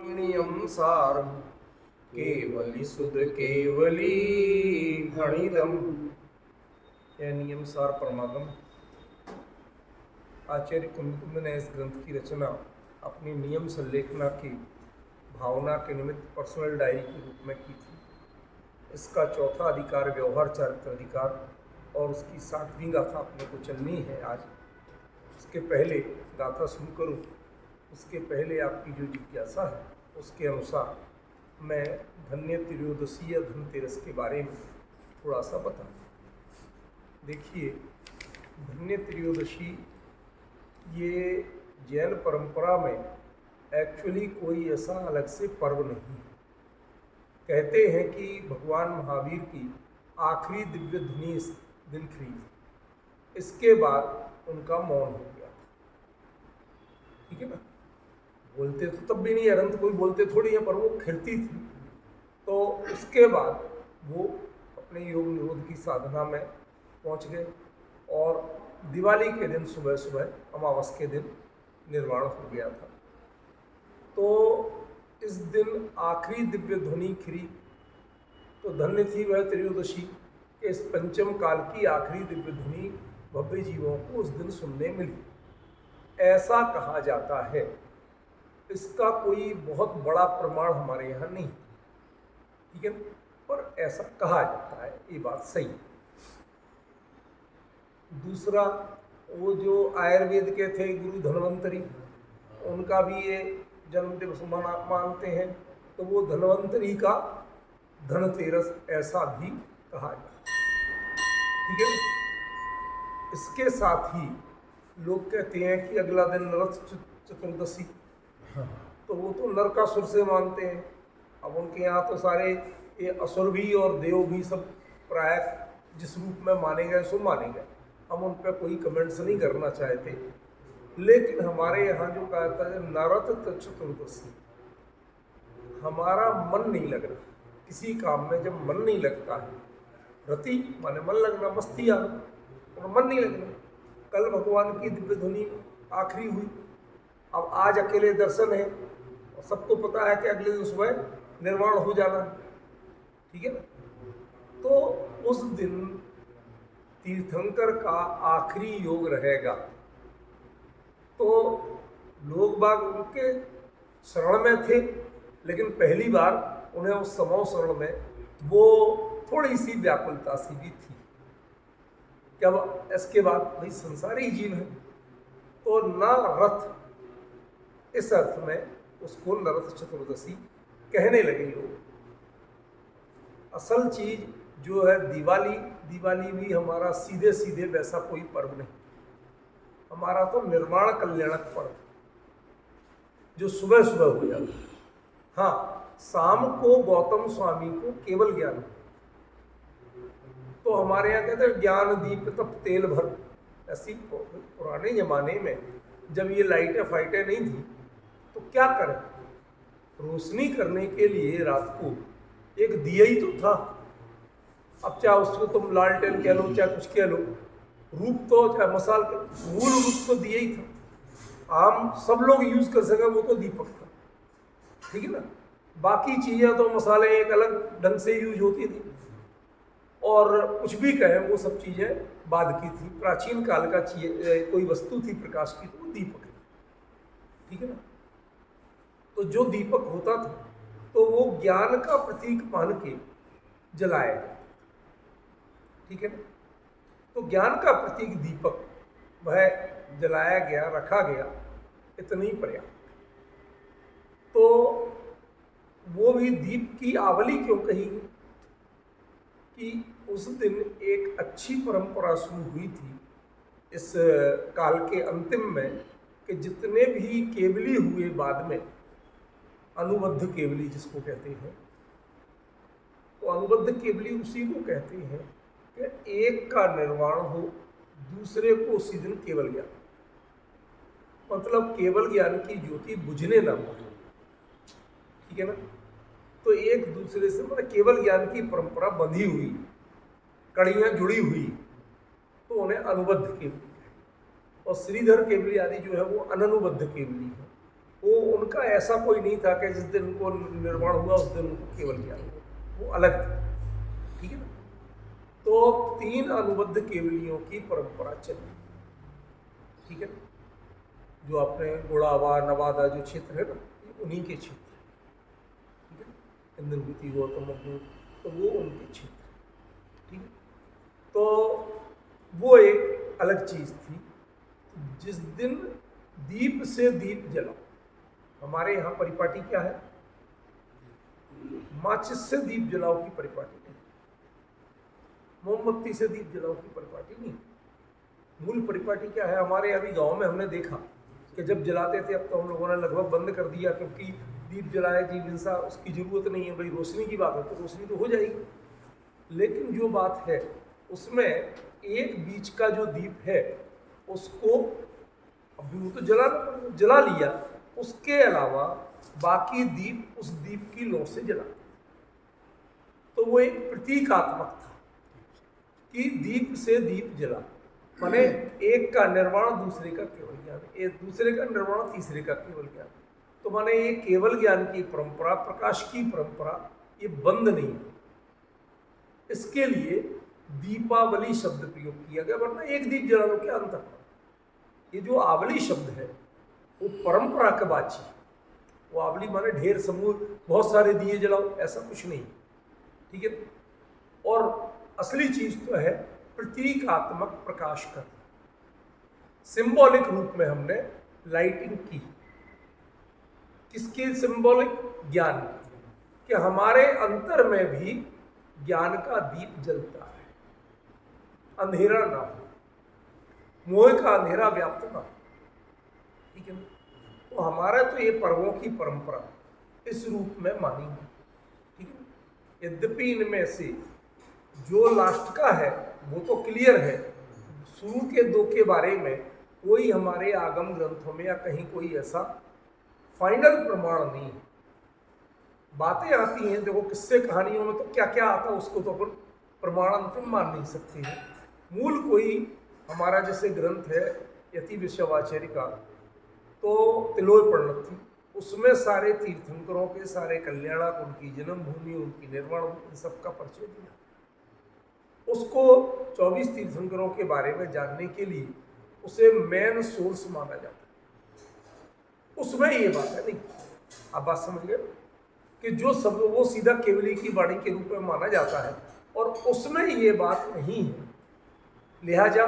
नियम सार केवली सुध केवली गणितम। यह नियम सार परमागम आचार्य कुंद ने इस ग्रंथ की रचना अपनी नियम संलेखना की भावना के निमित्त पर्सनल डायरी के रूप में की थी। इसका चौथा अधिकार व्यवहार चारित्र अधिकार और उसकी 60वीं गाथा अपने को चलनी है आज। उसके पहले गाथा शुरू करूँ उसके पहले आपकी जो जिज्ञासा है उसके अनुसार मैं धन्य त्रयोदशी या धनतेरस के बारे में थोड़ा सा बता। देखिए, धन्य त्रयोदशी ये जैन परंपरा में एक्चुअली कोई ऐसा अलग से पर्व नहीं है। कहते हैं कि भगवान महावीर की आखिरी दिव्य ध्वनि इस दिन थी, इसके बाद उनका मौन हो गया। ठीक है ना, बोलते तो तब भी नहीं, अरंत कोई बोलते थोड़ी है, पर वो खिरती थी। तो उसके बाद वो अपने योग निरोध की साधना में पहुंच गए और दिवाली के दिन सुबह सुबह अमावस के दिन निर्वाण हो गया था। तो इस दिन आखिरी दिव्य ध्वनि खिरी, तो धन्य थी वह त्रयोदशी के इस पंचम काल की आखिरी दिव्य ध्वनि भव्य जीवों को उस दिन सुनने मिली, ऐसा कहा जाता है। इसका कोई बहुत बड़ा प्रमाण हमारे यहाँ नहीं, ठीक है, पर ऐसा कहा जाता है, ये बात सही। दूसरा, वो जो आयुर्वेद के थे गुरु धन्वंतरी, उनका भी ये जन्म दिवस मानते हैं, तो वो धन्वंतरी का धनतेरस ऐसा भी कहा जाता है। ठीक है, इसके साथ ही लोग कहते हैं कि अगला दिन नरक चतुर्दशी, तो वो तो नरकासुर से मानते हैं। अब उनके यहाँ तो सारे ये असुर भी और देव भी सब प्राय जिस रूप में माने गए सो माने गए। हम उन पर कोई कमेंट्स नहीं करना चाहते, लेकिन हमारे यहाँ जो कहता है नरक चतुर्दशी, हमारा मन नहीं लग रहा किसी काम में। जब मन नहीं लगता है, रति माने मन लगना, मस्ती आना, और मन नहीं लगना। कल भगवान की दिव्य ध्वनि आखिरी हुई, अब आज अकेले दर्शन है और सबको पता है कि अगले दिन सुबह निर्वाण हो जाना है। ठीक है ना, तो उस दिन तीर्थंकर का आखिरी योग रहेगा। तो लोग बाग उनके शरण में थे, लेकिन पहली बार उन्हें उस समूह शरण में वो थोड़ी सी व्याकुलता सी भी थी कि अब इसके बाद भाई संसारी जीव है, तो न रथ, इस अर्थ में उसको नरक चतुर्दशी कहने लगे लोग। असल चीज जो है दिवाली, दिवाली भी हमारा सीधे सीधे वैसा कोई पर्व नहीं, हमारा तो निर्वाण कल्याणक पर्व जो सुबह सुबह हो जाता है। हाँ, शाम को गौतम स्वामी को केवल ज्ञान, तो हमारे यहाँ कहते हैं ज्ञान दीप तप तेल भर। ऐसी पुराने जमाने में जब ये लाइटें फाइटें नहीं थी तो क्या करें, रोशनी करने के लिए रात को एक दिया ही तो था। अब चाहे उसको तुम लालटेन कह लो चाहे कुछ कह लो, रूप तो चाहे मसाल, मूल रूप तो दिया ही था। आम सब लोग यूज कर सके वो तो दीपक था। ठीक है ना, बाकी चीजें तो मसाले एक अलग ढंग से यूज होती थी, और कुछ भी कहें वो सब चीजें बाद की थी। प्राचीन काल का कोई वस्तु थी प्रकाश की तो वो दीपक थी। ठीक है ना, तो जो दीपक होता था तो वो ज्ञान का प्रतीक मान के जलाया जाता। ठीक है ना, तो ज्ञान का प्रतीक दीपक वह जलाया गया, रखा गया, इतना ही पर्याप्त। तो वो भी दीप की आवली क्यों कही गई कि उस दिन एक अच्छी परंपरा शुरू हुई थी इस काल के अंतिम में, कि जितने भी केवली हुए बाद में, अनुबद्ध केवली जिसको कहते हैं, तो अनुबद्ध केवली उसी को कहते हैं कि एक का निर्वाण हो, दूसरे को उसी दिन केवल ज्ञान, मतलब केवल ज्ञान की ज्योति बुझने ना हो। ठीक है ना, तो एक दूसरे से मतलब केवल ज्ञान की परंपरा बंधी हुई, कड़ियां जुड़ी हुई, तो उन्हें अनुबद्ध केवली है। और श्रीधर केवली आदि जो है वो अननुबद्ध केवली है, वो उनका ऐसा कोई नहीं था कि जिस दिन उनको निर्माण हुआ उस दिन उनको केवल ज्ञान हुआ, वो अलग था। ठीक है ना। तो 3 अनुबद्ध केवलियों की परंपरा चली। ठीक है ना। जो अपने गोड़ावा नवादा जो क्षेत्र है ना, उन्हीं के क्षेत्र, ठीक है ना, इंद्रभूति गौतम अवधूत, तो वो उनके क्षेत्र। ठीक है। तो वो एक अलग चीज थी। जिस दिन दीप से दीप जला, हमारे यहाँ परिपाटी क्या है, माचिस से दीप जलाओ की परिपाटी नहीं, मोमबत्ती से दीप जलाओ की परिपाटी नहीं। मूल परिपाटी क्या है, हमारे अभी गांव में हमने देखा कि जब जलाते थे, अब तो हम लोगों ने लगभग बंद कर दिया, क्योंकि दीप जलाए जीव हिंसा उसकी जरूरत नहीं है। भाई रोशनी की बात है तो रोशनी तो हो जाएगी, लेकिन जो बात है उसमें एक बीच का जो दीप है उसको अभी वो तो जला लिया, उसके अलावा बाकी दीप उस दीप की लौ से जला, तो वो एक प्रतीकात्मक था कि दीप से दीप जला, माने एक का निर्वाण दूसरे का केवल ज्ञान, एक दूसरे का निर्वाण तीसरे का केवल ज्ञान। तो माने ये केवल ज्ञान की परंपरा, प्रकाश की परंपरा, ये बंद नहीं है। इसके लिए दीपावली शब्द प्रयोग किया गया, वरना एक दीप जलाने क्या अंतर। ये जो आवली शब्द है वो परंपरा के बाची, वो आवली माने ढेर समूह, बहुत सारे दिए जलाओ, ऐसा कुछ नहीं। ठीक है। और असली चीज तो है प्रतीकात्मक प्रकाश करना। सिंबॉलिक रूप में हमने लाइटिंग की, किसकी सिंबॉलिक, ज्ञान की, कि हमारे अंतर में भी ज्ञान का दीप जलता है, अंधेरा ना हो, मोह का अंधेरा व्याप्त ना हो। ठीक है। तो हमारा तो ये पर्वों की परंपरा इस रूप में मानी है। ठीक है। यद्यपि इनमें से जो लास्ट का है वो तो क्लियर है, शुरू के 2 के बारे में कोई हमारे आगम ग्रंथों में या कहीं कोई ऐसा फाइनल प्रमाण नहीं है। बातें आती हैं, देखो किस्से कहानियों में तो क्या क्या आता है, उसको तो अपन प्रमाण अंतिम मान नहीं सकते हैं। मूल कोई हमारा जैसे ग्रंथ है यति विश्वाचार्य का, तो तिलोय प्रणत थी, उसमें सारे तीर्थंकरों के, सारे कल्याणक, उनकी जन्मभूमि, उनकी निर्माण, इन सबका परिचय दिया। उसको 24 तीर्थंकरों के बारे में जानने के लिए उसे मेन सोर्स माना जाता है। उसमें ये बात है नहीं, आप बात समझ गए, कि जो सब वो सीधा केवली की वाणी के रूप में माना जाता है और उसमें ये बात नहीं है, लिहाजा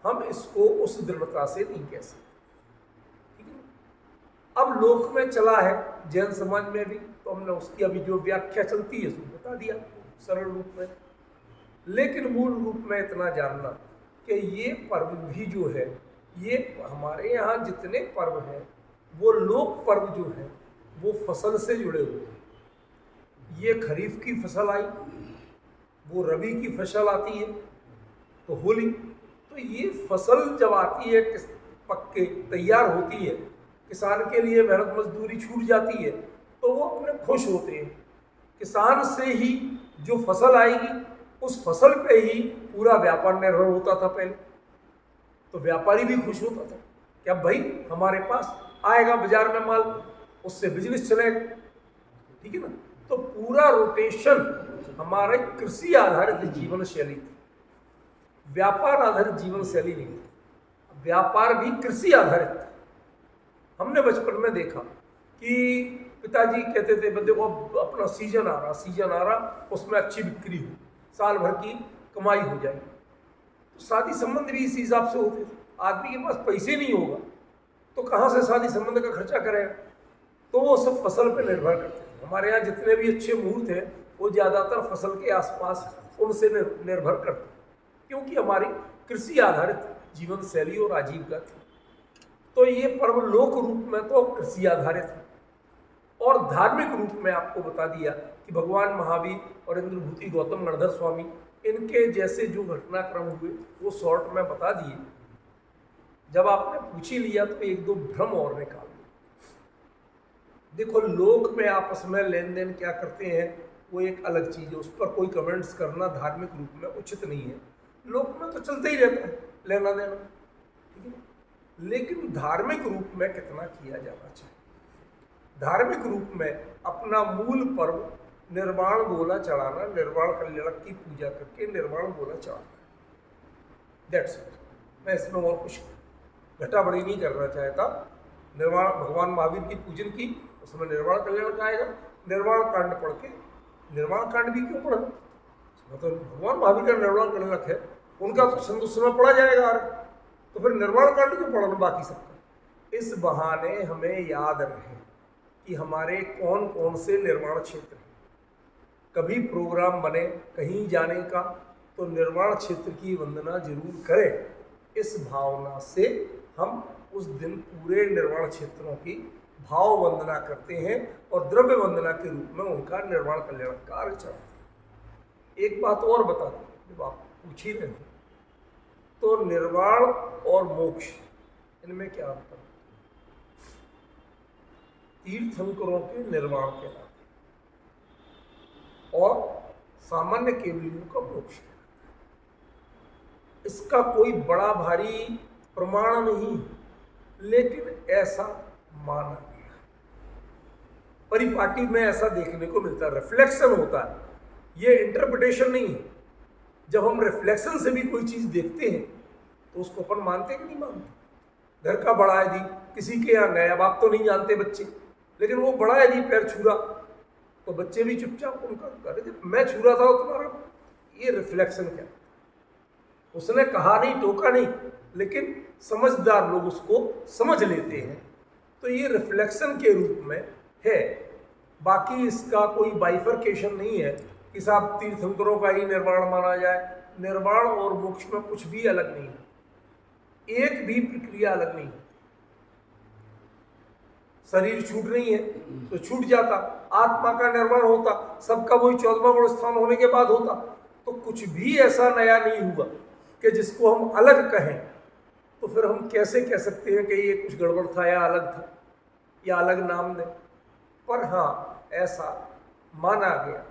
हम इसको उस दृढ़ता से नहीं कह सकते। ठीक है। अब लोक में चला है जैन समाज में भी, तो हमने उसकी अभी जो व्याख्या चलती है उसको बता दिया सरल रूप में। लेकिन मूल रूप में इतना जानना कि ये पर्व भी जो है, ये हमारे यहाँ जितने पर्व हैं वो लोक पर्व जो है वो फसल से जुड़े हुए हैं। ये खरीफ की फसल आई, वो रबी की फसल आती है तो होली, तो ये फसल जब आती है पक के तैयार होती है, किसान के लिए मेहनत मजदूरी छूट जाती है, तो वो अपने खुश होते हैं। किसान से ही जो फसल आएगी उस फसल पे ही पूरा व्यापार निर्भर होता था पहले, तो व्यापारी भी खुश होता था क्या भाई हमारे पास आएगा बाजार में माल, उससे बिजनेस चलेगा। ठीक है ना। तो पूरा रोटेशन हमारे कृषि आधारित जीवन शैली थी, व्यापार आधारित जीवन शैली नहीं थी। व्यापार भी कृषि आधारित था। हमने बचपन में देखा कि पिताजी कहते थे बंदे को अपना सीजन आ रहा, उसमें अच्छी बिक्री हो, साल भर की कमाई हो जाएगी। तो शादी संबंध भी इस हिसाब से होते थे। आदमी के पास पैसे नहीं होगा तो कहाँ से शादी संबंध का खर्चा करेगा, तो वो सब फसल पे निर्भर करते हैं। हमारे यहाँ जितने भी अच्छे मुहूर्त हैं वो ज़्यादातर फसल के आसपास उनसे निर्भर करते हैं, क्योंकि हमारी कृषि आधारित जीवन शैली और आजीविका थी। तो ये पर्व लोक रूप में तो कृषि आधारित है, और धार्मिक रूप में आपको बता दिया कि भगवान महावीर और इंद्रभूति गौतम गणधर स्वामी, इनके जैसे जो घटनाक्रम हुए वो शॉर्ट में बता दिए। जब आपने पूछ ही लिया तो 1-2 भ्रम और निकाल दो। देखो लोक में आपस में लेन देन क्या करते हैं वो एक अलग चीज़ है, उस पर कोई कमेंट्स करना धार्मिक रूप में उचित नहीं है। लोक में तो चलता ही रहता है लेना देना, ठीक है, लेकिन धार्मिक रूप में कितना किया जाना चाहिए। धार्मिक रूप में अपना मूल पर्व निर्वाण गोला चढ़ाना, निर्वाण कल्याणक की पूजा करके निर्वाण गोला चढ़ाना। That's it. मैं इसमें और कुछ घटा बढ़ी नहीं करना चाहता। निर्वाण भगवान महावीर की पूजन की, उसमें निर्वाण कल्याणक आएगा। निर्वाण कांड पढ़ के, निर्वाण कांड भी क्यों पढ़ना, तो भगवान महावीर का निर्वाण कल्याणक है, उनका तो छंद उस समय पढ़ा जाएगा, तो फिर निर्वाण कांड क्यों पढ़ना बाकी सबका। इस बहाने हमें याद रहे कि हमारे कौन कौन से निर्वाण क्षेत्र हैं। कभी प्रोग्राम बने कहीं जाने का तो निर्वाण क्षेत्र की वंदना जरूर करें। इस भावना से हम उस दिन पूरे निर्वाण क्षेत्रों की भाव वंदना करते हैं और द्रव्य वंदना के रूप में उनका निर्वाण कल्याण कार्य चढ़ाते हैं। एक बात और बता दूं, जब आप पूछ ही रहे हो, तो निर्वाण और मोक्ष इनमें क्या अंतर है? तीर्थंकरों के निर्वाण कहलाते और सामान्य केवलियों का मोक्ष कहलाता है। इसका कोई बड़ा भारी प्रमाण नहीं, लेकिन ऐसा माना गया। परिपाटी में ऐसा देखने को मिलता है, रिफ्लेक्शन होता है, ये इंटरप्रिटेशन नहीं है। जब हम रिफ्लेक्शन से भी कोई चीज देखते हैं तो उसको अपन मानते कि नहीं मानते। घर का बड़ा यदि किसी के यहाँ गए, अब आप तो नहीं जानते बच्चे, लेकिन वो बड़ा यदि पैर छू रहा तो बच्चे भी चुपचाप उनका करे, मैं छू रहा था तुम्हारा, ये रिफ्लेक्शन क्या, उसने कहा नहीं, टोका नहीं, लेकिन समझदार लोग उसको समझ लेते हैं, तो ये रिफ्लेक्शन के रूप में है। बाकी इसका कोई बाइफर्केशन नहीं है कि साहब तीर्थंकरों का ही निर्वाण माना जाए। निर्वाण और मोक्ष में कुछ भी अलग नहीं है, एक भी प्रक्रिया अलग नहीं है। शरीर छूट नहीं है तो छूट जाता, आत्मा का निर्वाण होता, सबका वही 14वां गुण स्थान होने के बाद होता। तो कुछ भी ऐसा नया नहीं हुआ कि जिसको हम अलग कहें। तो फिर हम कैसे कह सकते हैं कि ये कुछ गड़बड़ था या अलग था या अलग नाम दें। पर हाँ, ऐसा माना गया,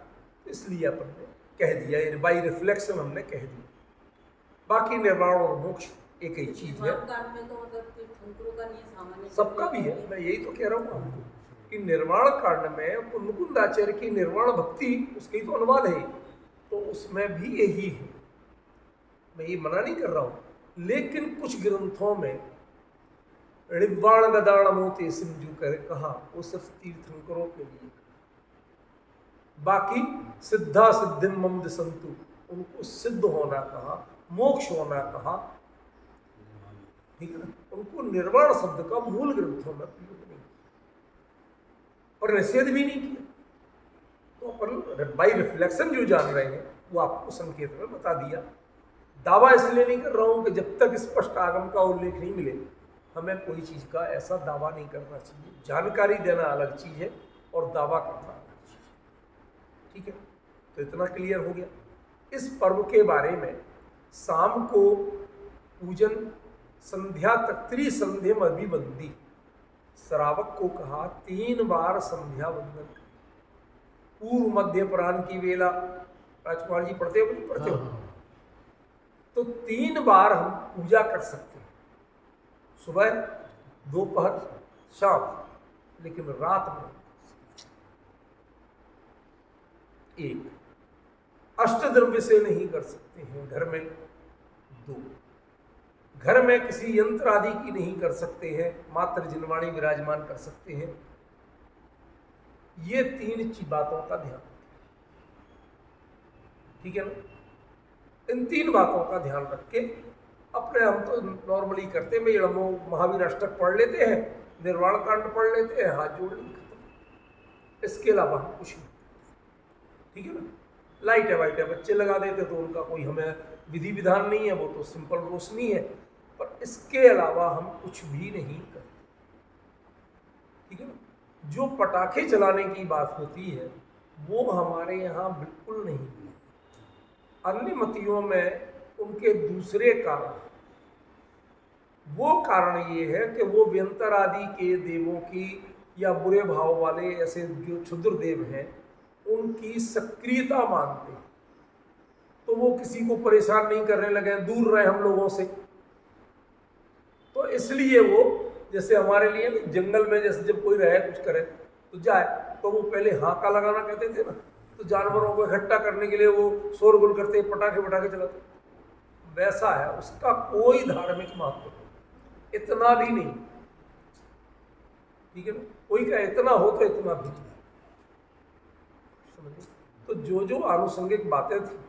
इसलिए अपन ने कह दिया, बाई रिफ्लेक्शन हमने कह दिया। बाकी निर्वाण और मोक्ष एक ही चीज है, सबका भी है। मैं यही तो कह रहा हूँ आपको कि निर्वाण कांड में मुकुंदाचार्य की निर्वाण भक्ति, उसकी तो अनुवाद है, तो उसमें भी यही है। मैं ये मना नहीं कर रहा हूँ, लेकिन कुछ ग्रंथों में ऋवाण गदाण मोते सिंधु कर कहा, वो सिर्फ तीर्थंकरों के लिए। बाकी सिद्धा सिद्धिम मम दिसंतु, उनको सिद्ध होना कहा, मोक्ष होना कहा, ठीक है ना। उनको निर्वाण शब्द का मूल ग्रंथों में प्रयोग नहीं किया और निषेध भी नहीं किया। तो अपन बाई रिफ्लेक्शन जो जान रहे हैं वो आपको संकेत में बता दिया। दावा इसलिए नहीं कर रहा हूं कि जब तक स्पष्ट आगम का उल्लेख नहीं मिले हमें कोई चीज का ऐसा दावा नहीं करना चाहिए। जानकारी देना अलग चीज है और दावा करना अलग चीज है, ठीक है। तो इतना क्लियर हो गया। इस पर्व के बारे में शाम को पूजन संध्या तक त्रिसंध्य अभिबंदी, श्रावक को कहा 3 बार संध्या वंदन करें। पूर्व मध्य अपराह्न की वेला राजकुमार जी पढ़ते हो नहीं पढ़ते हो, तो 3 बार हम पूजा कर सकते हैं, सुबह, दोपहर, शाम, लेकिन रात में एक। अष्टद्रव्य से नहीं कर सकते हैं, घर में 2, घर में किसी यंत्र आदि की नहीं कर सकते हैं, मात्र जिनवाणी विराजमान कर सकते हैं। ये 3 बातों का ध्यान, ठीक है ना। इन 3 बातों का ध्यान रख के अपने, हम तो नॉर्मली करते हैं, हम महावीर अष्टक पढ़ लेते हैं, निर्वाण कांड पढ़ लेते हैं, हाथ जोड़ लेते हैं, इसके अलावा हम कुछ नहीं, ठीक है ना। लाइट है वाइट है बच्चे लगा देते तो उनका कोई हमें विधि विधान नहीं है, वो तो सिंपल रोशनी है, पर इसके अलावा हम कुछ भी नहीं करते, ठीक है ना। जो पटाखे चलाने की बात होती है वो हमारे यहाँ बिल्कुल नहीं है। अन्य मतियों में उनके दूसरे कारण, वो कारण ये है कि वो व्यंतर आदि के देवों की या बुरे भाव वाले ऐसे जो क्षुद्र देव हैं उनकी सक्रियता मानते हैं, तो वो किसी को परेशान नहीं करने लगे, दूर रहे हम लोगों से। तो इसलिए वो, जैसे हमारे लिए जंगल में जैसे जब कोई रहे कुछ करे तो जाए, तो वो पहले हाका लगाना कहते थे ना, तो जानवरों को इकट्ठा करने के लिए वो शोरगुल करते, पटाखे पटाखे चलाते, वैसा है, उसका कोई धार्मिक महत्व नहीं, इतना भी नहीं, ठीक है ना। कोई का इतना हो तो इतना भी नहीं। तो जो आनुषंगिक बातें थी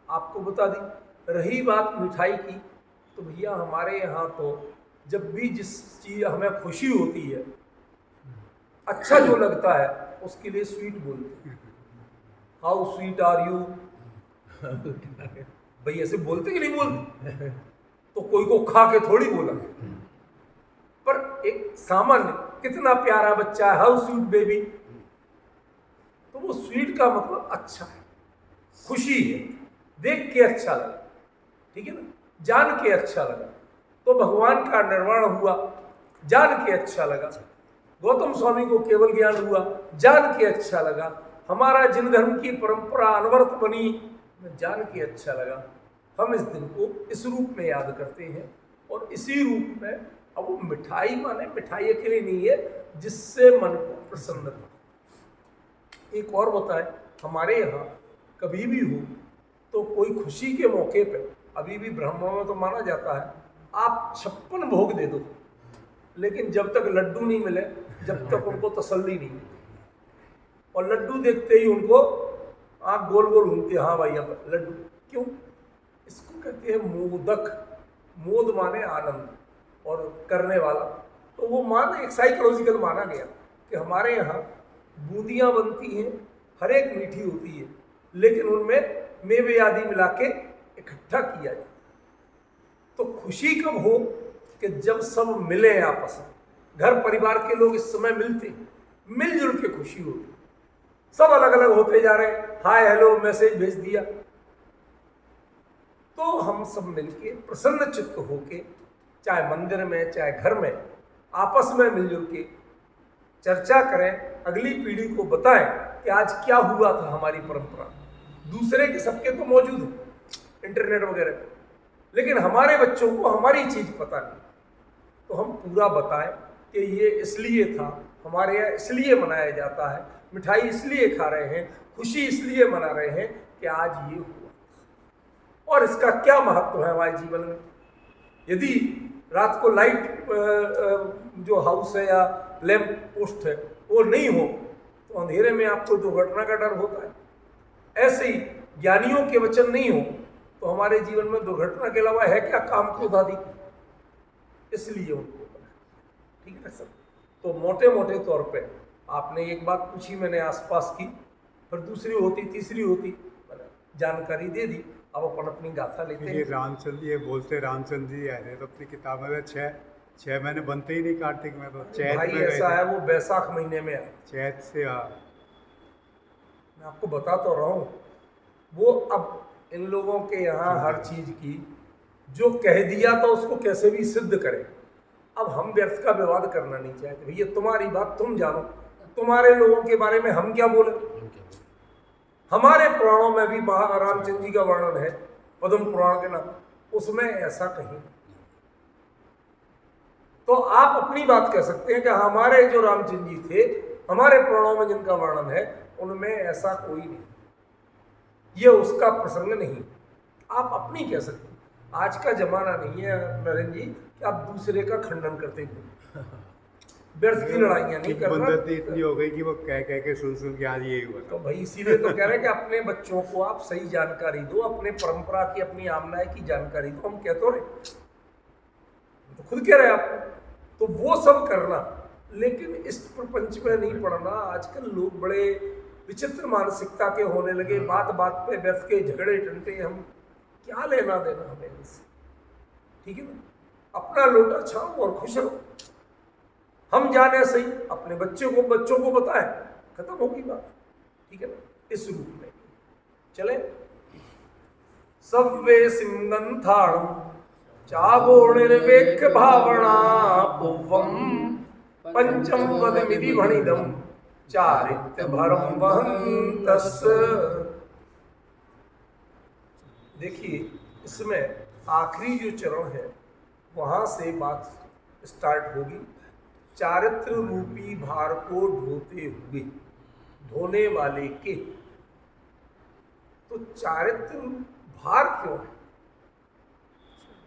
आपको बता दी। रही बात मिठाई की, तो भैया हमारे यहाँ तो जब भी जिस चीज हमें खुशी होती है, अच्छा जो लगता है, उसके लिए स्वीट बोलते हैं। हाउ स्वीट आर यू, भाई ऐसे बोलते कि नहीं बोलते? तो कोई को खा के थोड़ी बोला, पर एक सामान्य कितना प्यारा बच्चा है, हाउ स्वीट बेबी, तो वो स्वीट का मतलब अच्छा है, खुशी है, देख के अच्छा लगा, ठीक है ना, जान के अच्छा लगा। तो भगवान का निर्वाण हुआ, जान के अच्छा लगा। गौतम स्वामी को केवल ज्ञान हुआ, जान के अच्छा लगा। हमारा जिन धर्म की परंपरा अनवरत बनी, जान के अच्छा लगा। हम इस दिन को इस रूप में याद करते हैं, और इसी रूप में अब वो मिठाई माने मिठाई अकेले नहीं है, जिससे मन को प्रसन्नता। एक और बताए, हमारे यहाँ कभी भी हो तो कोई खुशी के मौके पे, अभी भी ब्राह्मणों में तो माना जाता है, आप 56 भोग दे दो, लेकिन जब तक लड्डू नहीं मिले, जब तक उनको तसल्ली नहीं मिलती, और लड्डू देखते ही उनको आँख गोल गोल घूमती है, हाँ भाई अब लड्डू। क्यों? इसको कहते हैं मोदक। मोद माने आनंद और करने वाला, तो वो मान एक साइकोलॉजिकल माना गया कि हमारे यहाँ बूंदियाँ बनती हैं, हर एक मीठी होती है, लेकिन उनमें मेवे आदि मिला के इकट्ठा किया जाए। तो खुशी कब हो कि जब सब मिले आपस में, घर परिवार के लोग इस समय मिलते, मिलजुल के खुशी होती। सब अलग अलग होते जा रहे, हाय हेलो मैसेज भेज दिया, तो हम सब मिलके प्रसन्न चित्त होके, चाहे मंदिर में चाहे घर में, आपस में मिलजुल के चर्चा करें, अगली पीढ़ी को बताएं कि आज क्या हुआ था हमारी परंपरा। दूसरे के सबके तो मौजूद है इंटरनेट वगैरह, लेकिन हमारे बच्चों को हमारी चीज पता नहीं, तो हम पूरा बताएं कि ये इसलिए था, हमारे यहाँ इसलिए मनाया जाता है, मिठाई इसलिए खा रहे हैं, खुशी इसलिए मना रहे हैं कि आज ये हुआ, और इसका क्या महत्व है हमारे जीवन में। यदि रात को लाइट जो हाउस है या लैंप पोस्ट है वो नहीं हो, तो अंधेरे में आपको दुर्घटना का डर होता है। ऐसे ही ज्ञानियों के वचन नहीं हो तो हमारे जीवन में दुर्घटना के अलावा है क्या, काम क्रोध आदि। इसलिए उनको, ठीक है सर। तो मोटे मोटे तौर पे आपने एक बात पूछी, मैंने आसपास की, फिर दूसरी होती, तीसरी होती, जानकारी दे दी। अब अपन अपनी गाथा लेते हैं। ये रामचंद्र, ये बोलते रामचंद्र जी आए थे तो अपनी किताबों में छः महीने बनते ही नहीं कार्तिक में, तो चैत भाई में ऐसा है, वो बैसाख महीने में आए, चैत से। हाँ, मैं आपको बता तो रहा हूँ, वो अब इन लोगों के यहाँ हर चीज की जो कह दिया था उसको कैसे भी सिद्ध करें। अब हम व्यर्थ का विवाद करना नहीं चाहते, भैया तुम्हारी बात तुम जानो, तुम्हारे लोगों के बारे में हम क्या बोले। हमारे पुराणों में भी रामचंद्र जी का वर्णन है, पद्म पुराण के नाम, उसमें ऐसा कहीं। तो आप अपनी बात कह सकते हैं कि हमारे जो रामचंद्र जी थे, हमारे पुराणों में जिनका वर्णन है, उनमें ऐसा कोई नहीं, ये उसका प्रसंग नहीं। आप अपनी कह सकते हैं। आज का जमाना नहीं है नरेंद्र जी कि आप दूसरे का खंडन करते हैं, व्यर्थ की लड़ाइयाँ नहीं करना। इतनी हो गई कि वो कह के सुन के आज यही हुआ। तो भाई इसीलिए तो कह रहे हैं कि अपने बच्चों को आप सही जानकारी दो, अपने परंपरा की, अपनी आमनाय की जानकारी दो। हम कह तो रहे, तो खुद कह रहे हैं आपको, तो वो सब करना, लेकिन इस प्रपंच में नहीं पड़ना। आजकल लोग बड़े विचित्र मानसिकता के होने लगे, बात बात पे व्यर्थ के झगड़े टंटे, हम क्या लेना देना हमें इनसे, ठीक है ना। अपना लोटा छाओ और खुश रहो, हम जाने सही, अपने बच्चों को बताएं, खत्म होगी बात, ठीक है ना। इस रूप में चले। सव्वे सिंगंथाणम चागो निर्वेक भावना पुवम पंचम वदमिति भणिदम चारित्य भरम वहंतस। देखिए, इसमें आखिरी जो चरण है वहां से बात स्टार्ट होगी। चारित्र रूपी भार को ढोते हुए, ढोने वाले के। तो चारित्र भार क्यों है,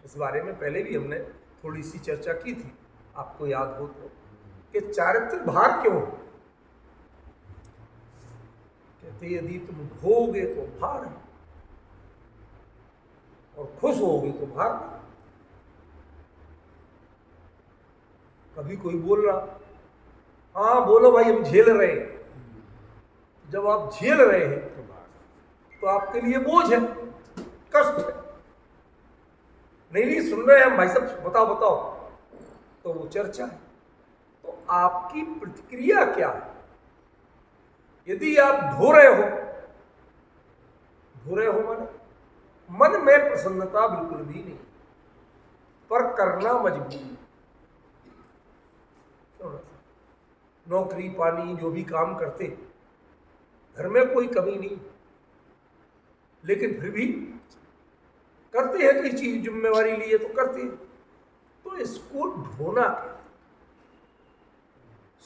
इस बारे में पहले भी हमने थोड़ी सी चर्चा की थी, आपको याद हो तो, कि चारित्र भार क्यों है। कहते यदि तुम ढोगे तो भार है और खुश होगे तो भार नहीं। कभी कोई बोल रहा, हाँ बोलो भाई हम झेल रहे हैं, जब आप झेल रहे हैं तो आपके लिए बोझ है, कष्ट है। नहीं सुन रहे हैं हम भाई साहब, बताओ बताओ, तो वो चर्चा है। तो आपकी प्रतिक्रिया क्या है? यदि आप ढो रहे हो माने मन में प्रसन्नता बिल्कुल भी नहीं, पर करना मजबूरी। नौकरी पानी जो भी काम करते, घर में कोई कमी नहीं, लेकिन फिर भी करते हैं, कोई चीज जिम्मेवारी लिए तो करते हैं। तो इसको ढोना क्या?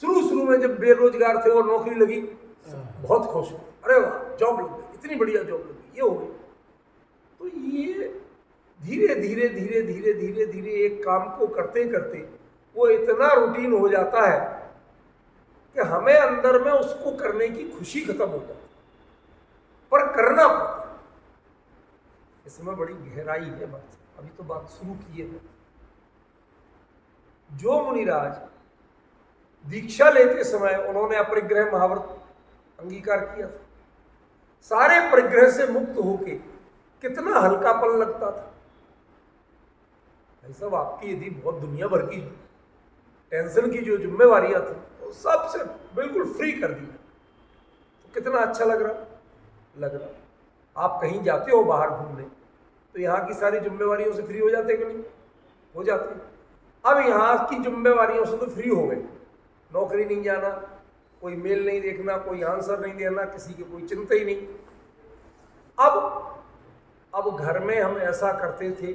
शुरू में जब बेरोजगार थे और नौकरी लगी, बहुत खुश हो, अरे वाह जॉब लग गई, इतनी बढ़िया जॉब लगी, ये हो गई। तो ये धीरे धीरे धीरे धीरे धीरे धीरे एक काम को करते करते वो इतना रूटीन हो जाता है कि हमें अंदर में उसको करने की खुशी खत्म हो जाती है, पर करना पड़ता है। इसमें बड़ी गहराई है बात, अभी तो बात शुरू की है। जो मुनिराज दीक्षा लेते समय उन्होंने अपरिग्रह महाव्रत अंगीकार किया था, सारे परिग्रह से मुक्त होके कितना हल्कापन लगता था। भाई साहब आपकी यदि बहुत दुनिया भर की टेंशन की जो जिम्मेवारियां थी तो सबसे बिल्कुल फ्री कर दी, तो कितना अच्छा लग रहा। आप कहीं जाते हो बाहर घूमने तो यहाँ की सारी जिम्मेवारियों से फ्री हो जाते कि नहीं? हो जाते। अब यहाँ की जिम्मेवारियों से तो फ्री हो गए, नौकरी नहीं जाना, कोई मेल नहीं देखना, कोई आंसर नहीं देना, किसी की कोई चिंता ही नहीं। अब घर में हम ऐसा करते थे,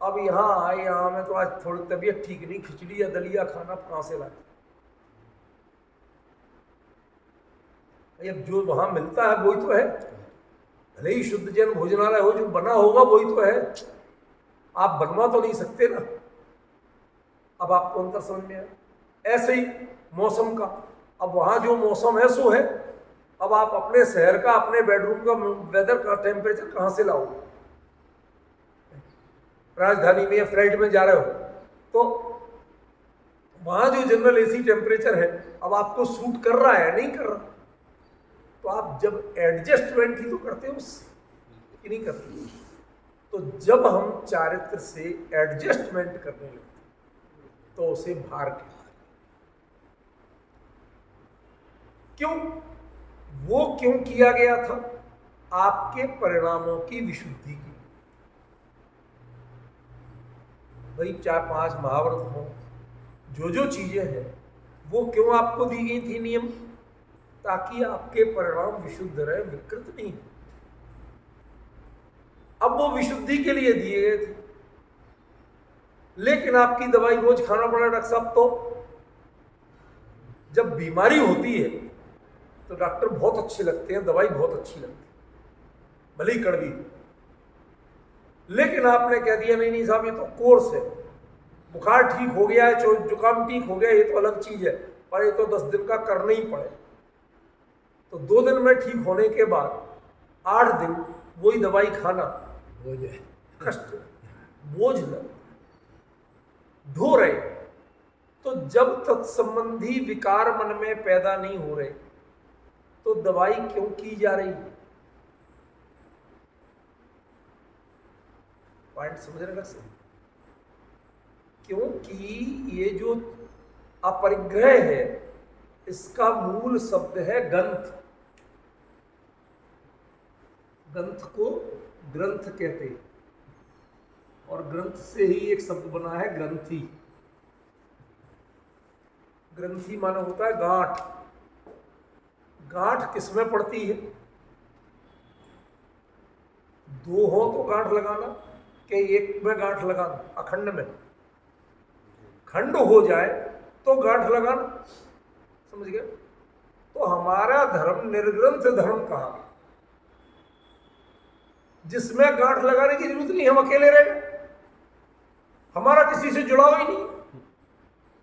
अब यहाँ आए, यहाँ में तो आज थोड़ी तबीयत ठीक नहीं, खिचड़ी या दलिया खाना कहाँ से लाए? अब जो वहां मिलता है वही तो है, भले ही शुद्ध जैन भोजनालय हो, जो बना होगा वही तो है, आप बनवा तो नहीं सकते ना। अब आपको अंतर समझ में आया। ऐसे ही मौसम का, अब वहां जो मौसम है सो है, अब आप अपने शहर का, अपने बेडरूम का वेदर का टेम्परेचर कहाँ से लाओगे? राजधानी में या फ्लाइट में जा रहे हो तो वहां जो जनरल एसी टेम्परेचर है, अब आपको सूट कर रहा है नहीं कर रहा? तो आप जब एडजस्टमेंट ही तो करते हो उससे, कि नहीं करते? तो जब हम चारित्र से एडजस्टमेंट करने लगते तो उसे भार कहते। क्यों? वो क्यों किया गया था? आपके परिणामों की विशुद्धि की। भाई 4-5 महाव्रत हो, जो चीजें हैं वो क्यों आपको दी गई थी नियम? ताकि आपके परिणाम विशुद्ध रहे, विकृत नहीं। अब वो विशुद्धि के लिए दिए गए थे, लेकिन आपकी दवाई रोज खाना पड़ा डॉक्टर साहब। तो जब बीमारी होती है तो डॉक्टर बहुत अच्छे लगते हैं, दवाई बहुत अच्छी लगती है, भले ही कड़वी, लेकिन आपने कह दिया नहीं साहब ये तो कोर्स है, बुखार ठीक हो गया है, जुकाम ठीक हो गया, ये तो अलग चीज है, पर ये तो 10 दिन का करना ही पड़े। तो 2 दिन में ठीक होने के बाद 8 दिन वही दवाई खाना कष्ट, बोझ लग, ढो रहे। तो जब तत्संबंधी विकार मन में पैदा नहीं हो रहे तो दवाई क्यों की जा रही? पॉइंट समझ रहे से? क्योंकि ये जो अपरिग्रह है इसका मूल शब्द है ग्रंथ। ग्रंथ को ग्रंथ कहते हैं, और ग्रंथ से ही एक शब्द बना है ग्रंथि। ग्रंथि माना होता है गांठ। गांठ किसमें पड़ती है? 2 हो तो गांठ लगाना, कि एक में गांठ लगाना, अखंड में। खंड हो जाए तो गांठ लगाना, समझ गए? तो हमारा धर्म निर्ग्रंथ धर्म कहा, जिसमें गांठ लगाने की जरूरत नहीं, हम अकेले रह गए, हमारा किसी से जुड़ाव ही नहीं,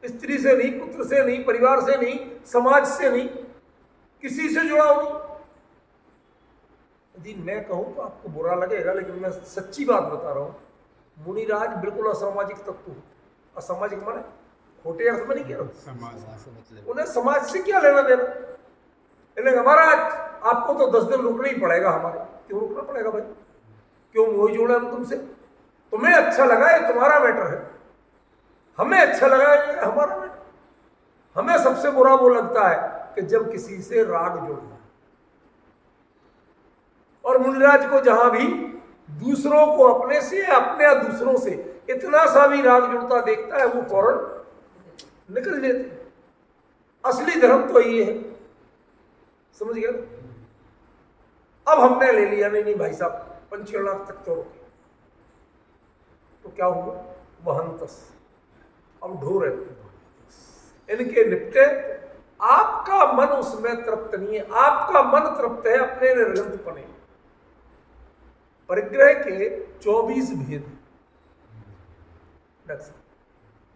स्त्री से नहीं, पुत्र से नहीं, परिवार से नहीं, समाज से नहीं, किसी से जुड़ाव नहीं। यदि मैं कहूं तो आपको बुरा लगेगा, लेकिन मैं सच्ची बात बता रहा हूं, मुनिराज बिल्कुल असामाजिक तत्व। असामाजिक माने खोटे अर्थ में नहीं कह रहा, उन्हें समाज से क्या लेना देना। लेकिन हमारा आपको तो 10 दिन रुकना ही पड़ेगा। हमारे क्यों रुकना पड़ेगा भाई? क्यों मोह जोड़ा हम तुमसे? तुम्हें अच्छा लगा ये तुम्हारा मैटर है, हमें अच्छा लगा ये हमारा मैटर। हमें सबसे बुरा वो लगता है कि जब किसी से राग जुड़ता है, और मुनिराज को जहां भी दूसरों को अपने से, अपने या दूसरों से इतना सा भी राग जुड़ता देखता है, वो फौरन निकल लेते। असली धर्म तो ये है, समझ गए? अब हमने ले लिया, नहीं भाई साहब पंचकर्णाक तक तो रोके, तो क्या हुआ? वहंतस, अब ढो रहे, इनके निपटे। आपका मन उसमें तृप्त नहीं है, आपका मन तृप्त है अपने निर्ग्रंथ पने। परिग्रह के 24 भेद,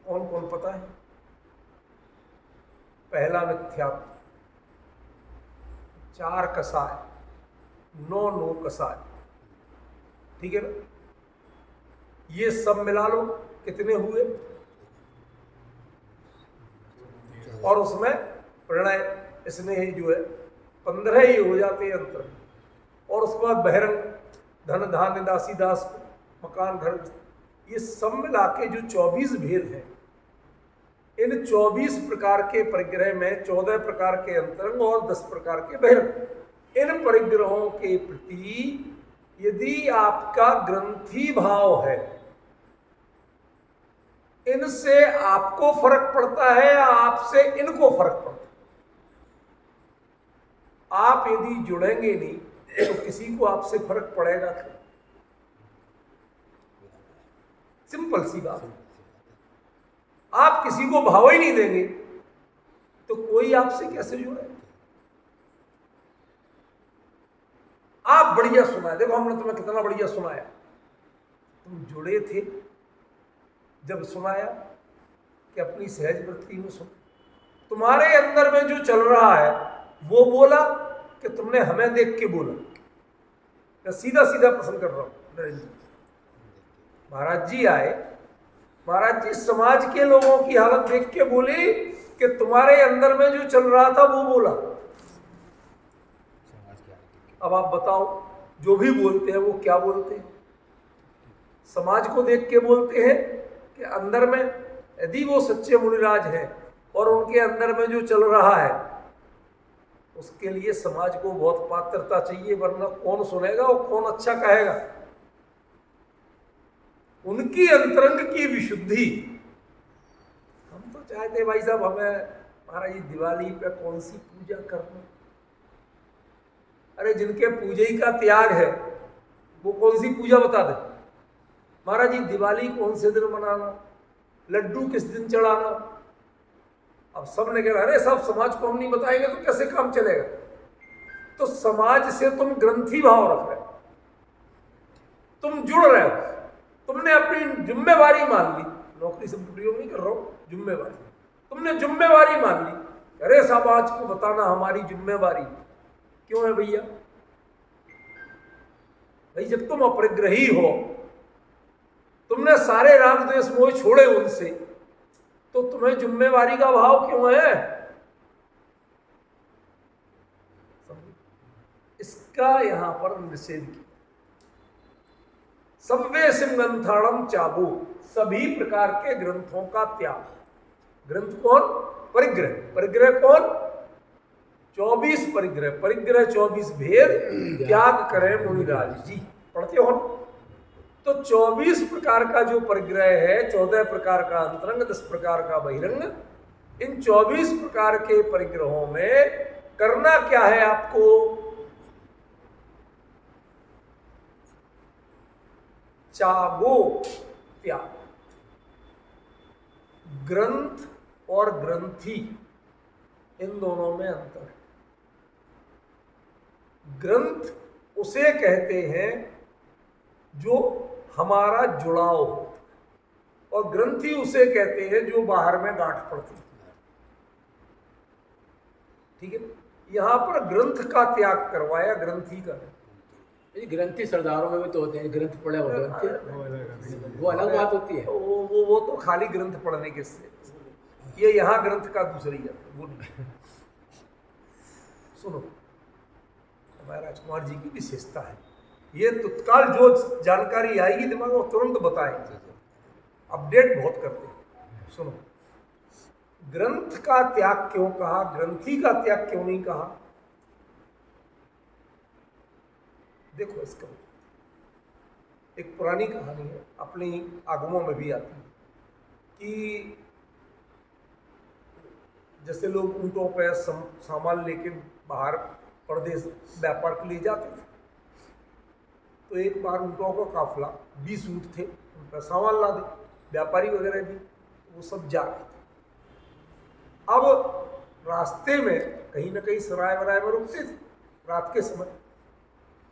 कौन कौन पता है? पहला मिथ्यात्व, 4 कसाय, 9 कसाय, ठीक है ना? ये सब मिला लो, कितने हुए? और उसमें प्रणय स्नेह जो है 15 ही हो जाते हैं अंतर। और उसके बाद बहिरंग, धन धान्य दासी दास मकान घर, ये सब मिला के जो 24 भेद हैं, इन 24 प्रकार के परिग्रह में 14 प्रकार के अंतरंग और 10 प्रकार के बहिरंग। इन परिग्रहों के प्रति यदि आपका ग्रंथी भाव है, इनसे आपको फर्क पड़ता है या आपसे इनको फर्क पड़ता है? आप यदि जुड़ेंगे नहीं तो किसी को आपसे फर्क पड़ेगा क्या? सिंपल सी बात है। आप किसी को भाव ही नहीं देंगे तो कोई आपसे कैसे जुड़े? आप बढ़िया सुनाए, देखो हमने तुम्हें कितना बढ़िया सुनाया, तुम जुड़े थे जब सुनाया कि अपनी सहज वृत्ति में सुन, तुम्हारे अंदर में जो चल रहा है वो बोला कि तुमने हमें देख के बोला? मैं सीधा सीधा प्रश्न कर रहा हूं। नरेंद्र जी, महाराज जी आए, महाराज जी समाज के लोगों की हालत देख के बोले कि तुम्हारे अंदर में जो चल रहा था वो बोला? अब आप बताओ, जो भी बोलते हैं वो क्या बोलते हैं? समाज को देख के बोलते हैं कि अंदर में यदि वो सच्चे मुनिराज हैं और उनके अंदर में जो चल रहा है उसके लिए समाज को बहुत पात्रता चाहिए, वरना कौन सुनेगा और कौन अच्छा कहेगा? उनकी अंतरंग की विशुद्धि। हम तो चाहते भाई साहब हमें महाराज जी दिवाली पे कौन सी पूजा करना? अरे जिनके पूजई का त्याग है वो कौन सी पूजा बता दे? महाराज जी दिवाली कौन से दिन मनाना, लड्डू किस दिन चढ़ाना? अब सब ने कहा अरे साहब समाज को हम नहीं बताएंगे तो कैसे काम चलेगा? तो समाज से तुम ग्रंथी भाव रख रहे हो, तुम जुड़ रहे हो, तुमने अपनी जिम्मेवारी मान ली। नौकरी से प्रयोग नहीं कर रहा हूं, जिम्मेवारी, तुमने जिम्मेवारी मान ली। अरे समाज को बताना हमारी जिम्मेवारी। क्यों है भैया? भाई जब तुम अपरिग्रही हो, तुमने सारे राग द्वेष मोह छोड़े उनसे, तो तुम्हें जिम्मेवारी का भाव क्यों है? इसका यहां पर निषेध किया। सव्वे सिंगंथाणम चाबू, सभी प्रकार के ग्रंथों का त्याग। ग्रंथ कौन? परिग्रह। परिग्रह कौन? 24 परिग्रह, परिग्रह 24 भेद त्याग करें मुनिराज जी। पढ़ते हो? तो 24 प्रकार का जो परिग्रह है, 14 प्रकार का अंतरंग, 10 प्रकार का बहिरंग, इन 24 प्रकार के परिग्रहों में करना क्या है आपको? चाबो त्याग। ग्रंथ और ग्रंथि, इन दोनों में अंतर है। ग्रंथ उसे कहते हैं जो हमारा जुड़ाव होता है, और ग्रंथि उसे कहते हैं जो बाहर में गांठ पड़ती है। ठीक है, यहां पर ग्रंथ का त्याग करवाया, ग्रंथि का नहीं। ये ग्रंथि सरदारों में भी तो होते हैं, ग्रंथ पढ़े हो ग्रंथि, वो अलग बात होती है। वो तो खाली ग्रंथ पढ़ने के से, ये यहाँ ग्रंथ का दूसरी है, वो नहीं। सुनो, हमारे राजकुमार जी की विशेषता है, ये तत्काल जो जानकारी आएगी दिमाग में तुरंत बताएंगे, अपडेट बहुत करते हैं। सुनो, ग्रंथ का त्याग क्यों कहा, ग्रंथि का त्याग क्यों नहीं कहा? देखो, इसका एक पुरानी कहानी है, अपने आगमों में भी आती है कि जैसे लोग ऊँटों पर सामान लेके बाहर प्रदेश व्यापार के लिए जाते थे, तो एक बार ऊँटों का काफिला 20 ऊँट थे, उन पर सामान ला दे, व्यापारी वगैरह भी, वो सब जा रहे थे। अब रास्ते में कहीं ना कहीं सराय वराय में रुकते थे रात के समय,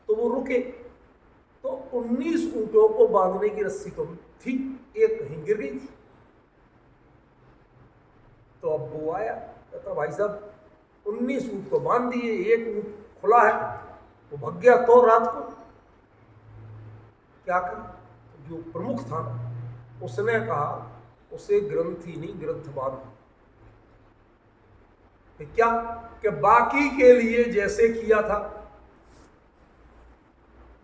तो वो रुके, तो 19 ऊँटों को बांधने की रस्सी तो थी, एक कहीं गिर गई थी। तो अब वो आया, कहता भाई साहब 19 ऊँट को बांध दिए, एक ऊँट खुला है, वो भाग गया, तो रात को क्या करें? तो जो प्रमुख था ना, उसने कहा उसे ग्रंथि नहीं ग्रंथ बांधो। क्या कि बाकी के लिए जैसे किया था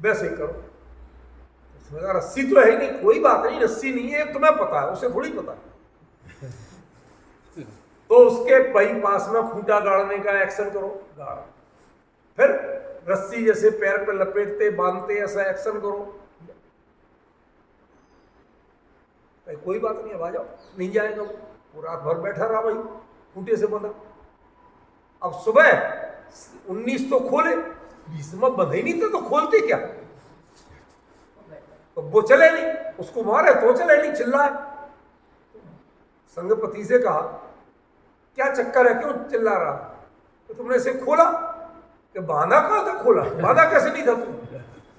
वैसे करो। उसने कहा रस्सी तो है ही नहीं, कोई बात नहीं, रस्सी नहीं है, तुम्हें पता है, उसे थोड़ी पता है। तो उसके भाई पास में खूंटा गाड़ने का एक्शन करो, गाड़, फिर रस्सी जैसे पैर पे लपेटते बांधते ऐसा एक्शन करो। भाई कोई बात नहीं, अब आ जाओ, नहीं जाएगा वो रात भर बैठा रहा भाई खूंटे से बंधा। अब सुबह 19 तो खोले, 20 में बंधे ही नहीं थे, तो खोलते क्या? तो वो चले नहीं, उसको मारे तो चले नहीं, चिल्लाए। संगपति से कहा क्या चक्कर है, क्यों चिल्ला रहा? तो तुमने इसे खोला कि बांधा कहाँ था, खोला बांधा कैसे नहीं था? तुम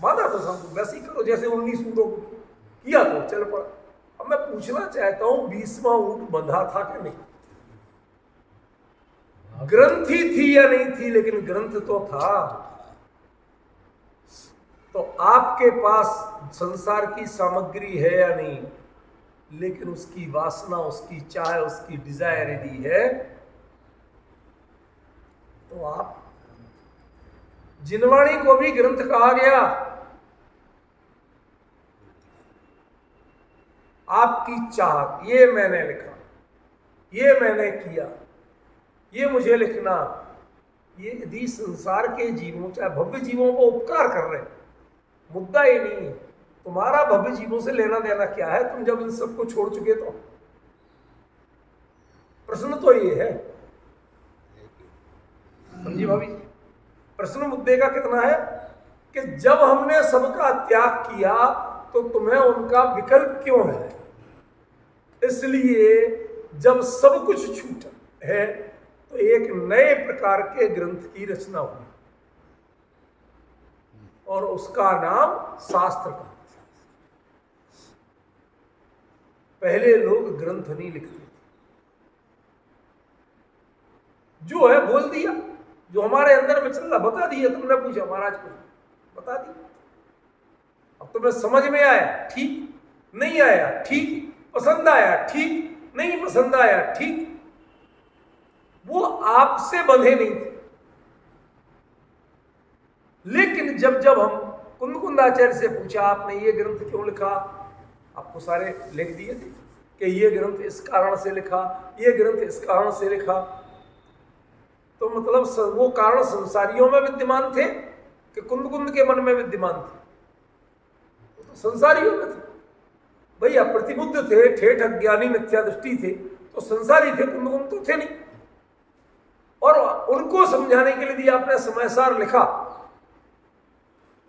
बांधा था सब, वैसे ही करो जैसे 19 ऊँटों को किया, तो चल पड़ा। अब मैं पूछना चाहता हूं 20वां ऊँट बंधा था कि नहीं? ग्रंथि थी या नहीं थी, लेकिन ग्रंथ तो था। तो आपके पास संसार की सामग्री है या नहीं, लेकिन उसकी वासना, उसकी चाह, उसकी डिजायर यदि है, तो आप, जिनवाणी को भी ग्रंथ कहा गया। आपकी चाह, ये मैंने लिखा, ये मैंने किया, ये मुझे लिखना, ये यदि संसार के जीवों, चाहे भव्य जीवों को उपकार कर रहे हैं, मुद्दा ये नहीं है। तुम्हारा भव्य जीवों से लेना देना क्या है, तुम जब इन सबको छोड़ चुके तो? प्रश्न तो ये है, समझी भाभी? प्रश्न मुद्दे का कितना है कि जब हमने सबका त्याग किया तो तुम्हें उनका विकल्प क्यों है? इसलिए जब सब कुछ छूटा है तो एक नए प्रकार के ग्रंथ की रचना हुई, और उसका नाम शास्त्र का। पहले लोग ग्रंथ नहीं लिखते थे, जो है बोल दिया, जो हमारे अंदर में चल रहा बता दिया। तुमने पूछा महाराज को, बता दिया। अब तुम्हें समझ में आया, ठीक, नहीं आया, ठीक, पसंद आया, ठीक, नहीं पसंद आया, ठीक, वो आपसे बंधे नहीं थे। लेकिन जब जब हम कुंदकुंदाचार्य से पूछा आपने ये ग्रंथ क्यों लिखा, आपको सारे लिख दिए थे कि ये ग्रंथ इस कारण से लिखा, ये ग्रंथ इस कारण से लिखा। तो मतलब वो कारण संसारियों में विद्यमान थे कि कुंदकुंद के मन में विद्यमान थे? तो संसारियों में थे। भैया प्रतिबुद्ध थे, ठेठ अज्ञानी मिथ्या दृष्टि थे, तो संसारी थे, कुंदकुंद तो थे नहीं। और उनको समझाने के लिए भी आपने समयसार लिखा,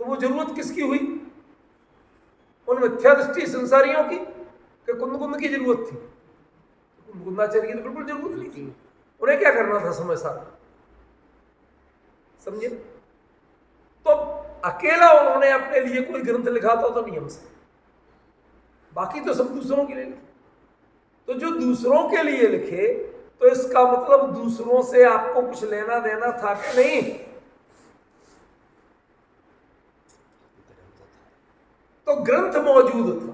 तो वो जरूरत किसकी हुई? उन मिथ्या दृष्टि संसारियों की कि कुंदकुंद की जरूरत थी? मुकुंदाचार्य की तो बिल्कुल जरूरत नहीं थी, उन्हें क्या करना था समय सारा, समझे। तो अकेला उन्होंने अपने लिए कोई ग्रंथ लिखा था तो नियम से, बाकी तो सब दूसरों के लिए लिखे। तो जो दूसरों के लिए लिखे तो इसका मतलब दूसरों से आपको कुछ लेना देना था कि नहीं? तो ग्रंथ मौजूद था,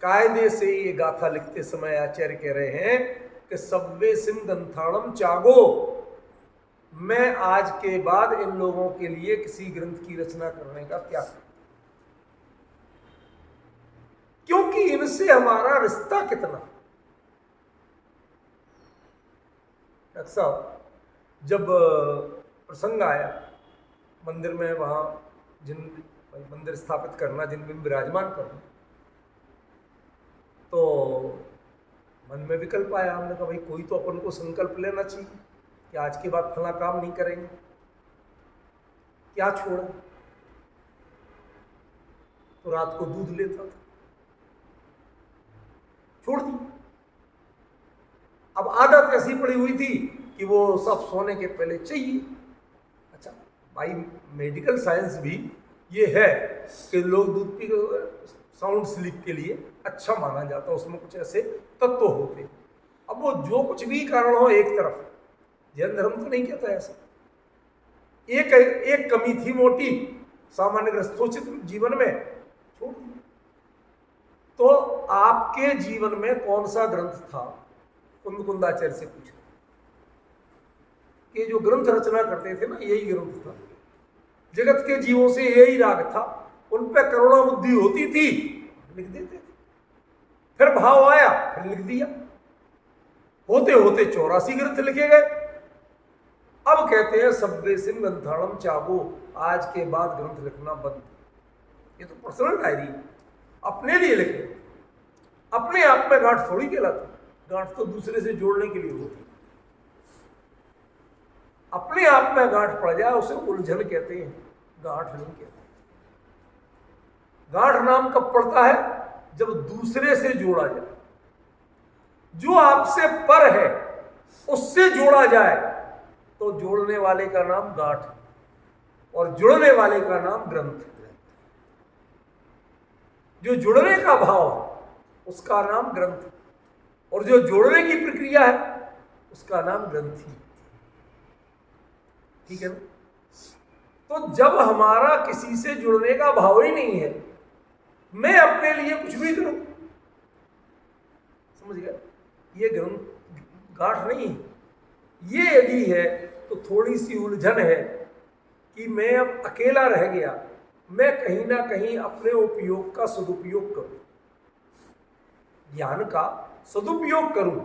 कायदे से ये गाथा लिखते समय आचार्य कह रहे हैं कि सव्वे सिम ग्रंथाणम चागो, मैं आज के बाद इन लोगों के लिए किसी ग्रंथ की रचना करने का त्याग करता, क्योंकि इनसे हमारा रिश्ता कितना। डॉक्टर साहब, जब प्रसंग आया मंदिर में, वहां जिन मंदिर स्थापित करना, जिनमें विराजमान करना, तो मन में विकल्प आया। हमने कहा भाई कोई तो अपन को संकल्प लेना चाहिए कि आज के बाद फला काम नहीं करेंगे, क्या छोड़ा। तो रात को दूध लेता था, छोड़ दी। अब आदत ऐसी पड़ी हुई थी कि वो सब सोने के पहले चाहिए। अच्छा भाई, मेडिकल साइंस भी ये है कि लोग दूध पी साउंड स्लीप के लिए अच्छा माना जाता है, उसमें कुछ ऐसे तत्व होते। अब वो जो कुछ भी कारण हो, एक तरफ जैन धर्म तो नहीं कहता ऐसा। एक कमी थी मोटी सामान्य ग्रस्तोचित जीवन में, छोड़ दी। तो आपके जीवन में कौन सा ग्रंथ था? मुकुंदाचार्य से पूछा कि जो ग्रंथ रचना करते थे ना, यही ग्रंथ था। जगत के जीवों से यही राग था, उन पे करुणा बुद्धि होती थी, लिख देते थे। फिर भाव आया, फिर लिख दिया। होते होते 84 ग्रंथ लिखे गए। अब कहते हैं सब्बे सिम ग्रंथाणम चागो, आज के बाद ग्रंथ लिखना बंद। ये तो पर्सनल डायरी है, अपने लिए लिख ले। अपने आप में गांठ थोड़ी कहलाती, गांठ तो दूसरे से जोड़ने के लिए होती। अपने आप में गांठ पड़ जाए उसे उलझन कहते हैं, गांठ नहीं कहते। गांठ नाम कब पड़ता है? जब दूसरे से जोड़ा जाए। जो आपसे पर है उससे जोड़ा जाए तो जोड़ने वाले का नाम गांठ और जुड़ने वाले का नाम ग्रंथ। जो जुड़ने का भाव है उसका नाम ग्रंथ, और जो जोड़ने की प्रक्रिया है उसका नाम ग्रंथी। ठीक है ना? तो जब हमारा किसी से जुड़ने का भाव ही नहीं है, मैं अपने लिए कुछ भी करूं, समझ गया? ये ग्रंथ गांठ नहीं है। ये यदि है तो थोड़ी सी उलझन है कि मैं अब अकेला रह गया, मैं कहीं ना कहीं अपने उपयोग का सदुपयोग करूं, ज्ञान का सदुपयोग करूं।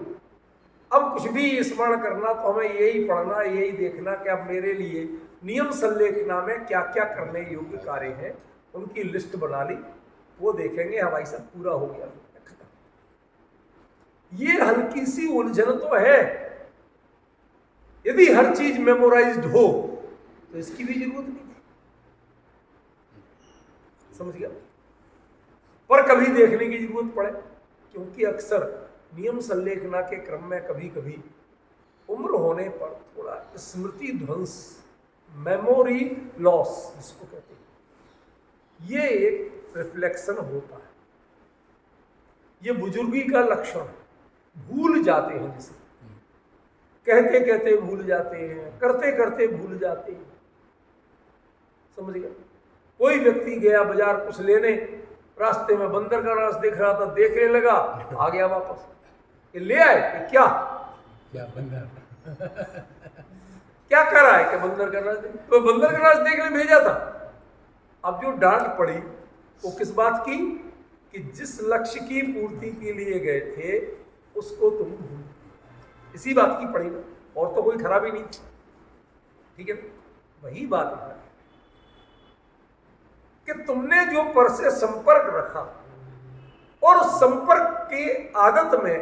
अब कुछ भी स्मरण करना तो हमें यही पढ़ना, यही देखना कि अब मेरे लिए नियम संलेखना में क्या क्या करने योग्य कार्य हैं, उनकी लिस्ट बना ली, वो देखेंगे हमारी सब पूरा हो गया। ये हल्की सी उलझन तो है। यदि हर चीज मेमोराइज्ड हो तो इसकी भी जरूरत नहीं थी, समझ गया? पर कभी देखने की जरूरत पड़े, क्योंकि अक्सर नियम संलेखना के क्रम में कभी कभी उम्र होने पर थोड़ा स्मृति ध्वंस, मेमोरी लॉस जिसको कहते हैं, ये एक रिफ्लेक्शन होता है। ये बुजुर्गी का लक्षण है। भूल जाते हैं, जिसे कहते कहते भूल जाते हैं, करते करते भूल जाते हैं, समझ गया? कोई व्यक्ति गया बाजार कुछ लेने, रास्ते में बंदर का रास दिख रहा था, देखने लगा, आ गया वापस। ये ले आए कि क्या बंदर क्या कर रहा है कि बंदर का रास तो बंदर का रास देखने भेजा था। अब जो डांट पड़ी वो किस बात की? कि जिस लक्ष्य की पूर्ति के लिए गए थे उसको तुम भूल, इसी बात की पड़ी ना, और तो कोई खराबी नहीं थी। ठीक है, वही बात है कि तुमने जो पर से संपर्क रखा और उस संपर्क की आदत में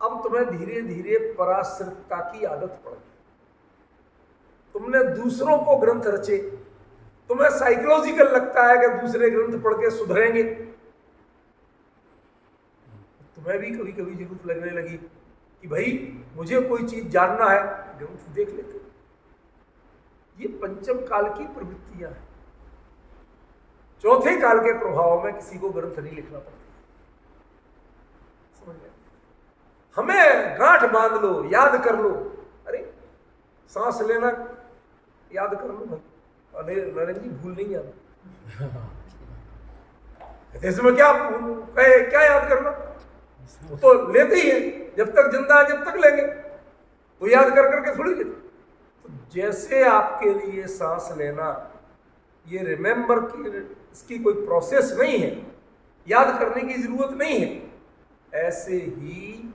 अब तुम्हें धीरे धीरे पराश्रितता की आदत पड़ गई। तुमने दूसरों को ग्रंथ रचे, तुम्हें साइकोलॉजिकल लगता है कि दूसरे ग्रंथ पढ़ के सुधरेंगे, हमें भी कभी कभी जरूरत लगने लगी कि भाई मुझे कोई चीज जानना है, ग्रंथ देख लेते। ये पंचम काल की प्रवृत्तियां हैं। चौथे काल के प्रभाव में किसी को ग्रंथ नहीं लिखना पड़ता। समझ गए? हमें गांठ बांध लो, याद कर लो। अरे सांस लेना याद कर लो भाई, अरे नरेंद्र जी भूल नहीं जाना। इसमें क्या क्या याद करना, वो तो लेते ही है, जब तक जिंदा है जब तक लेंगे, वो याद कर करके थोड़ी लेते। तो जैसे आपके लिए सांस लेना ये रिमेंबर की इसकी कोई प्रोसेस नहीं है, याद करने की जरूरत नहीं है, ऐसे ही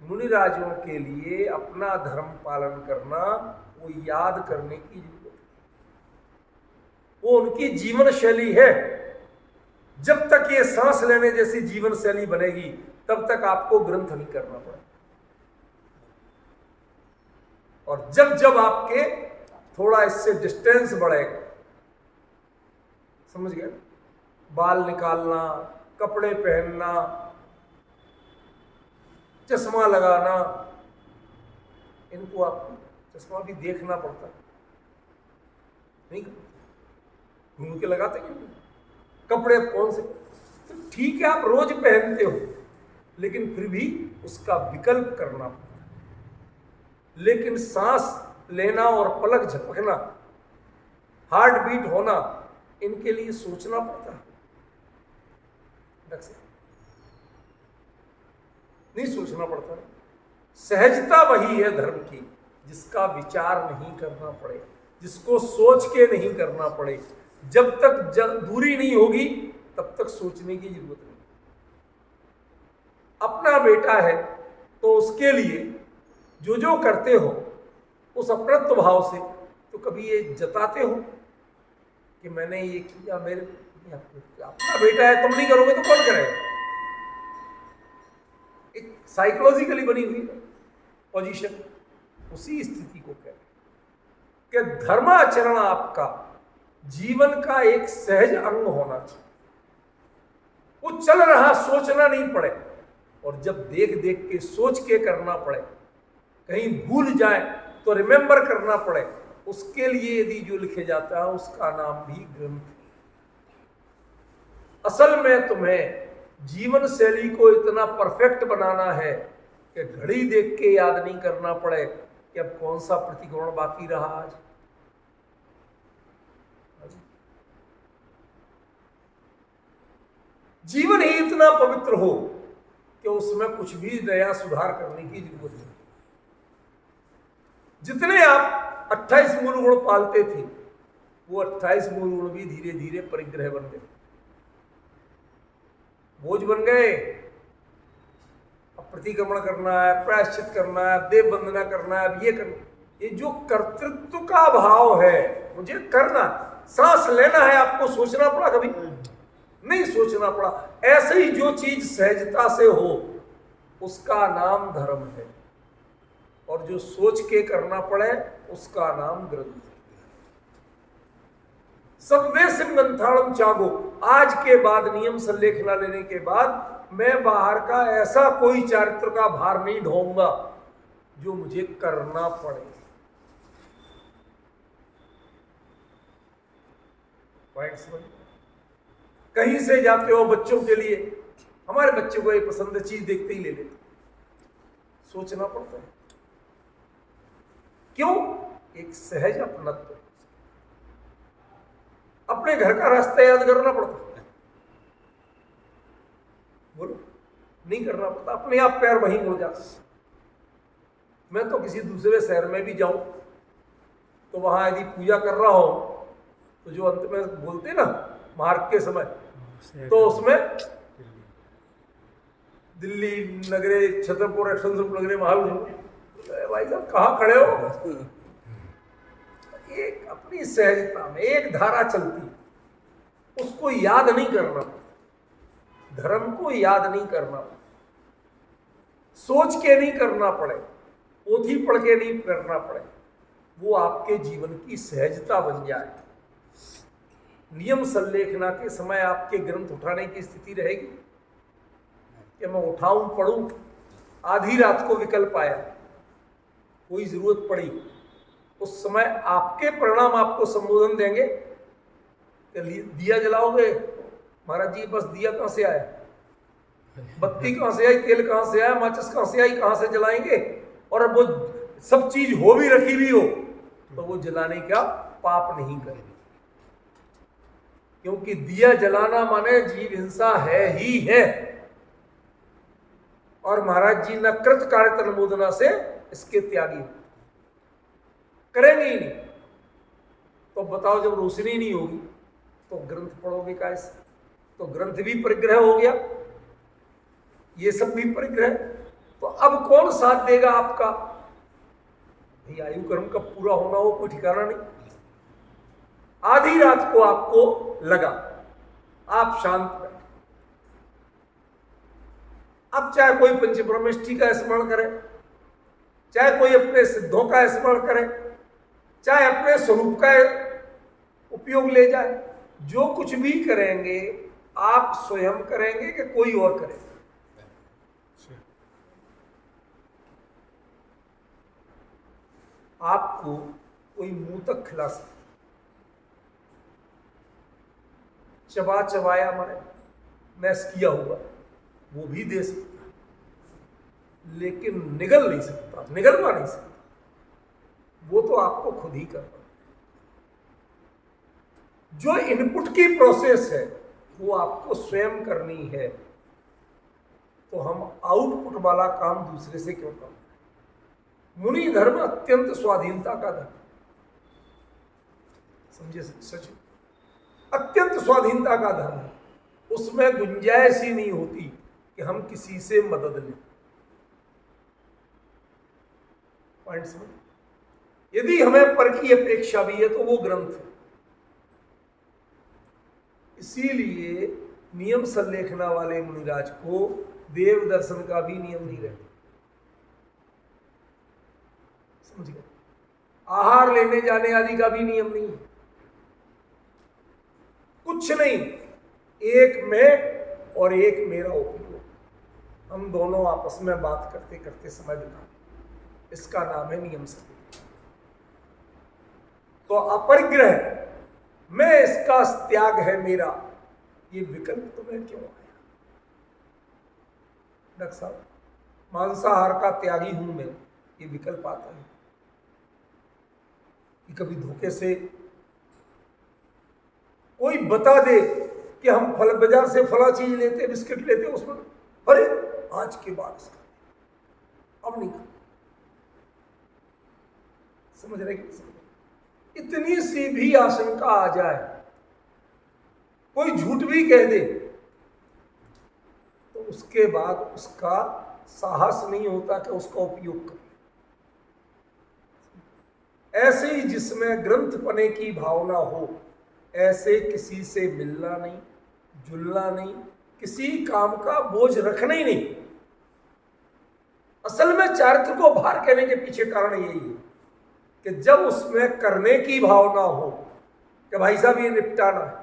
मुनिराजों के लिए अपना धर्म पालन करना वो याद करने की जरूरत है। वो उनकी जीवन शैली है। जब तक ये सांस लेने जैसी जीवन शैली बनेगी तब तक आपको ग्रंथ नहीं करना पड़ेगा। और जब जब आपके थोड़ा इससे डिस्टेंस बढ़ेगा, समझ गए, बाल निकालना, कपड़े पहनना, चश्मा लगाना, इनको आपको चश्मा भी देखना पड़ता है, नहीं घूम के लगाते क्यों? कपड़े कौन से, तो ठीक है आप रोज पहनते हो, लेकिन फिर भी उसका विकल्प करना पड़ता है। लेकिन सांस लेना और पलक झपकना, हार्ट बीट होना, इनके लिए सोचना पड़ता है। नहीं सोचना पड़ता। सहजता वही है धर्म की जिसका विचार नहीं करना पड़े, जिसको सोच के नहीं करना पड़े। जब तक दूरी नहीं होगी तब तक सोचने की जरूरत नहीं। अपना बेटा है तो उसके लिए जो जो करते हो उस अपनत्व भाव से, तो कभी ये जताते हो कि मैंने ये किया, मेरे अपना बेटा है, तुम नहीं करोगे तो कौन करेगा? एक साइकोलॉजिकली बनी हुई पोजीशन, उसी स्थिति को कह रहे कि धर्माचरण आपका जीवन का एक सहज अंग होना चाहिए। वो चल रहा, सोचना नहीं पड़े, और जब देख देख के सोच के करना पड़े, कहीं भूल जाए तो रिमेंबर करना पड़े, उसके लिए यदि जो लिखे जाता है उसका नाम भी ग्रंथ है। असल में तुम्हें जीवन शैली को इतना परफेक्ट बनाना है कि घड़ी देख के याद नहीं करना पड़े कि अब कौन सा प्रतिक्रमण बाकी रहा आज। जीवन ही इतना पवित्र हो कि उसमें कुछ भी नया सुधार करने की जरूरत नहीं। जितने आप 28 मूल गुण पालते थे, वो 28 मूल गुण भी धीरे धीरे परिग्रह बन गए, बोझ बन गए। अब प्रतिक्रमण करना है, प्रायश्चित करना है, देव वंदना करना है, अब ये करना, ये जो कर्तृत्व का भाव है, मुझे करना, सांस लेना है, आपको सोचना पड़ा? कभी नहीं सोचना पड़ा। ऐसे ही जो चीज सहजता से हो उसका नाम धर्म है, और जो सोच के करना पड़े उसका नाम ग्रंथ है। सब्वे सिंगंथाड़म चागो, आज के बाद नियम संलेखना लेने के बाद मैं बाहर का ऐसा कोई चारित्र का भार नहीं ढोऊंगा जो मुझे करना पड़े। पॉइंट समझ? कहीं से जाते हो बच्चों के लिए, हमारे बच्चे को ये पसंद चीज देखते ही ले लेते, सोचना पड़ता है। क्यों? एक सहज अपनत्व, अपने घर का रास्ता याद करना पड़ता है, बोलो नहीं करना पड़ता, अपने आप पैर वहीं मुड़ जाते। मैं तो किसी दूसरे शहर में भी जाऊं तो वहां यदि पूजा कर रहा हूं तो जो अंत में बोलते ना मार्ग के समय, तो उसमें दिल्ली नगरे छतरपुर नगरे महावीर, भाई साहब कहाँ खड़े हो? एक अपनी सहजता में एक धारा चलती, उसको याद नहीं करना, धर्म को याद नहीं करना, सोच के नहीं करना पड़े, पोथी पढ़ के नहीं करना पड़े, वो आपके जीवन की सहजता बन जाए। नियम संलेखना के समय आपके ग्रंथ उठाने की स्थिति रहेगी? कि मैं उठाऊं पढ़ूं, आधी रात को विकल्प आया, कोई जरूरत पड़ी, उस समय आपके परिणाम आपको संबोधन देंगे कि दिया जलाओगे? महाराज जी बस दिया कहां से आया, बत्ती कहां से आई, तेल कहां से आया, माचिस कहां से आई, कहां से जलाएंगे? और अब वो सब चीज हो भी रखी भी हो तो वो जलाने का पाप नहीं करेंगे, क्योंकि दिया जलाना माने जीव हिंसा है ही है। और महाराज जी न कृत कार्य तन्मोदना से इसके त्यागी करेंगे ही नहीं। तो बताओ, जब रोशनी नहीं होगी तो ग्रंथ पढ़ोगे कैसे? तो ग्रंथ भी परिग्रह हो गया, ये सब भी परिग्रह। तो अब कौन साथ देगा आपका? भाई आयु कर्म का पूरा होना हो कोई ठिकाना नहीं। आधी रात को आपको लगा, आप शांत बैठे, अब चाहे कोई पंचब्रह्मेष्ठी का स्मरण करे, चाहे कोई अपने सिद्धों का स्मरण करे, चाहे अपने स्वरूप का उपयोग ले जाए, जो कुछ भी करेंगे आप स्वयं करेंगे कि कोई और करेगा? आपको कोई मुंह तक खिला सकता, चबा चबाया माने मैस किया हुआ वो भी दे सकता, लेकिन निगल नहीं सकता, निगलवा नहीं सकता। वो तो आपको खुद ही करना। जो इनपुट की प्रोसेस है वो आपको स्वयं करनी है। तो हम आउटपुट वाला काम दूसरे से क्यों करना? मुनि धर्म अत्यंत स्वाधीनता का धर्म, समझे सचिव? अत्यंत स्वाधीनता का धर्म है, उसमें गुंजाइश ही नहीं होती कि हम किसी से मदद लें। पॉइंट समझ? यदि हमें पर की अपेक्षा भी है तो वो ग्रंथ है। इसीलिए नियम संलेखना वाले मुनिराज को देव दर्शन का भी नियम नहीं रहता, समझ गए? आहार लेने जाने आदि का भी नियम नहीं, कुछ नहीं। एक मैं और एक मेरा उपयोग, हम दोनों आपस में बात करते करते समय बिता, इसका नाम है नियम संलेखन। तो अपरिग्रह मैं इसका त्याग है मेरा, ये विकल्प तुम्हें क्यों आया? डॉक्टर साहब, मांसाहार का त्यागी हूं मैं, ये विकल्प आता है कि कभी धोखे से कोई बता दे कि हम फल बाजार से फला चीज लेते, बिस्किट लेते, उसमें अरे आज के बाद इसका अब नहीं खाते, समझ रहे कि? इतनी सी भी आशंका आ जाए, कोई झूठ भी कह दे, तो उसके बाद उसका साहस नहीं होता कि उसका उपयोग करे। ऐसे ही जिसमें ग्रंथ पने की भावना हो, ऐसे किसी से मिलना नहीं, जुलना नहीं, किसी काम का बोझ रखना ही नहीं। असल में चारित्र को भार कहने के पीछे कारण यही है कि जब उसमें करने की भावना हो कि भाई साहब ये निपटाना है,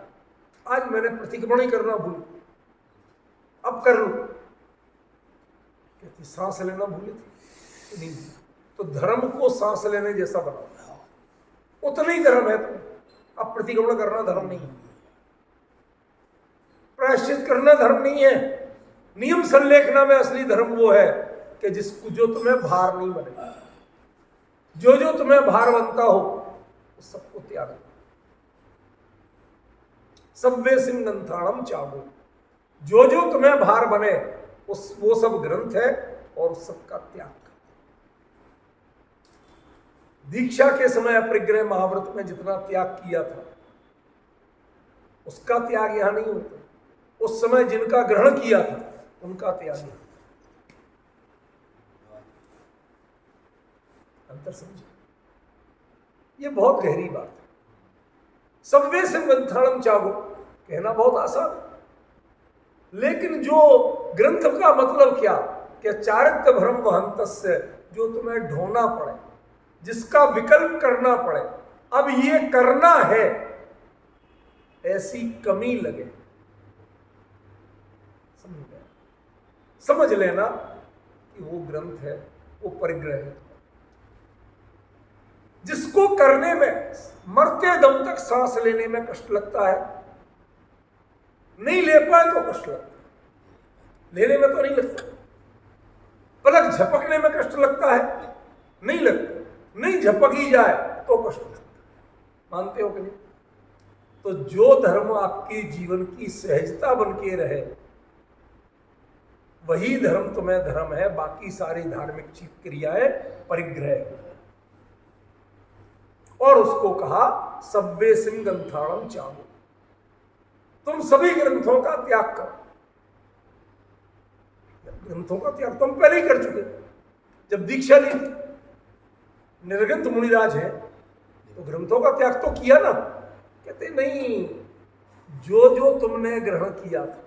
आज मैंने प्रतिक्रमण ही करना भूल, अब कर लो, कहती सांस लेना भूले थे नहीं, तो धर्म को सांस लेने जैसा बनाओ, उतना ही धर्म है। तो अब प्रतिक्रमण करना धर्म नहीं है, प्रायश्चित करना धर्म नहीं है। नियम संलेखना में असली धर्म वो है कि जिसको जो तुम्हें भार नहीं बने, जो तुम्हें भार बनता हो उस सबको त्याग दो। सब्वे सिंगंथाणम चाहो, जो तुम्हें भार बने उस वो सब ग्रंथ है और उस सबका त्याग कर। दीक्षा के समय अपरिग्रह महाव्रत में जितना त्याग किया था उसका त्याग यहां नहीं होता, उस समय जिनका ग्रहण किया था उनका त्याग यहां। अंतर समझे? ये बहुत गहरी बात है। सव्वे सिंगंथाणम चाहो कहना बहुत आसान है, लेकिन जो ग्रंथ का मतलब क्या कि चारित्र भ्रम वहंतस्य, जो तुम्हें ढोना पड़े, जिसका विकल्प करना पड़े, अब ये करना है, ऐसी कमी लगे, समझ गए? समझ लेना कि वो ग्रंथ है, वो परिग्रह है, जिसको करने में मरते दम तक सांस लेने में कष्ट लगता है, नहीं ले पाए तो कष्ट लगता है, लेने में तो नहीं लगता, पलक झपकने में कष्ट लगता है, नहीं लगता, नहीं झपकी जाए तो कष्ट लगता है। मानते हो कि नहीं? तो जो धर्म आपकी जीवन की सहजता बन के रहे, वही धर्म तुम्हें धर्म है, बाकी सारी धार्मिक क्रियाएं परिग्रह है। और उसको कहा सव्वे सिंह ग्रंथाणम चाहो, तुम सभी ग्रंथों का त्याग करो। ग्रंथों का त्याग तुम पहले ही कर चुके, जब दीक्षा ली थी। निर्ग्रंथ मुनिराज है तो ग्रंथों का त्याग तो किया ना। कहते नहीं, जो जो तुमने ग्रहण किया था,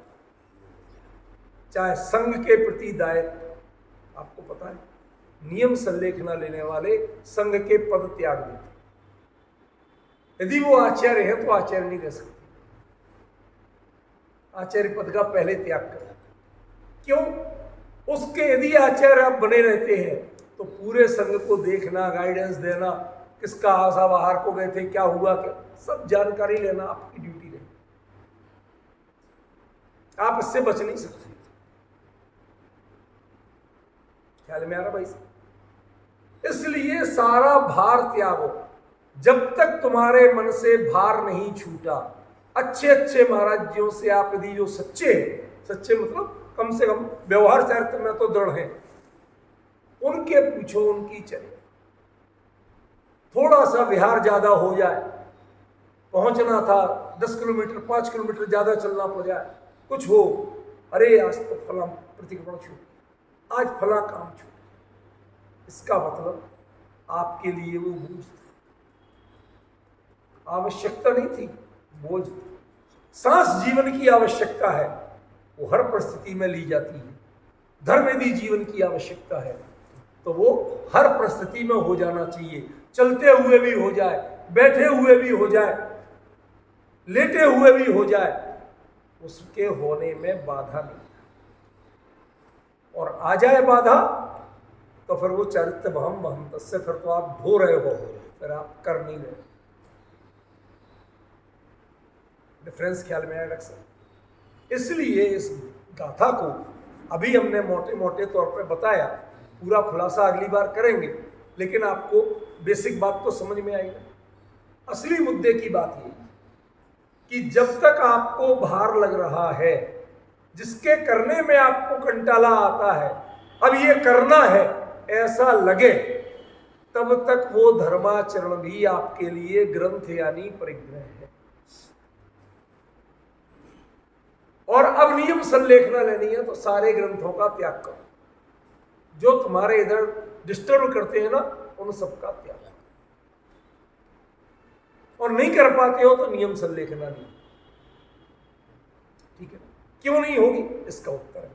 चाहे संघ के प्रति दायित्व, आपको पता है नियम संलेखना लेने वाले संघ के पद त्याग देते, यदि वो आचार्य है तो आचार्य नहीं रह सकते, आचार्य पद का पहले त्याग कर। क्यों? उसके यदि आचार्य आप बने रहते हैं तो पूरे संघ को देखना, गाइडेंस देना, किसका आशा बाहर को गए थे, क्या हुआ, क्या सब जानकारी लेना आपकी ड्यूटी रही। आप इससे बच नहीं सकते। ख्याल में आ रहा भाई? इसलिए सारा भार त्यागो। जब तक तुम्हारे मन से भार नहीं छूटा, अच्छे अच्छे महाराजियों से आप यदि जो सच्चे हैं, सच्चे मतलब कम से कम व्यवहार चरित्र में तो दृढ़ हैं, उनके पूछो, उनकी चले। थोड़ा सा विहार ज्यादा हो जाए, पहुंचना था 10 किलोमीटर 5 किलोमीटर ज्यादा चलना पड़ जाए, कुछ हो, अरे आज तो फला प्रतिक्रमण छूट, आज फला काम छूट, इसका मतलब आपके लिए वो बोझ था, आवश्यकता नहीं थी, बोझ था। सांस जीवन की आवश्यकता है, वो हर परिस्थिति में ली जाती है। धर्म यदि जीवन की आवश्यकता है तो वो हर परिस्थिति में हो जाना चाहिए, चलते हुए भी हो जाए, बैठे हुए भी हो जाए, लेटे हुए भी हो जाए, उसके होने में बाधा नहीं। और आ जाए बाधा तो फिर वो चरित्र वहम वहम, तस्से फिर तो आप ढो रहे हो, फिर आप कर नहीं रहे। डिफरेंस ख्याल में आएगा सर। इसलिए इस गाथा को अभी हमने मोटे मोटे तौर पे बताया, पूरा खुलासा अगली बार करेंगे, लेकिन आपको बेसिक बात तो समझ में आएगा। असली मुद्दे की बात ये कि जब तक आपको भार लग रहा है, जिसके करने में आपको कंटाला आता है, अब ये करना है ऐसा लगे, तब तक वो धर्माचरण भी आपके लिए ग्रंथ यानी परिग्रह है। और अब नियम संलेखना लेनी है तो सारे ग्रंथों का त्याग करो, जो तुम्हारे इधर डिस्टर्ब करते हैं ना, उन सबका त्याग करो। और नहीं कर पाते हो तो नियम संलेखना नहीं। ठीक है? क्यों नहीं होगी, इसका उत्तर है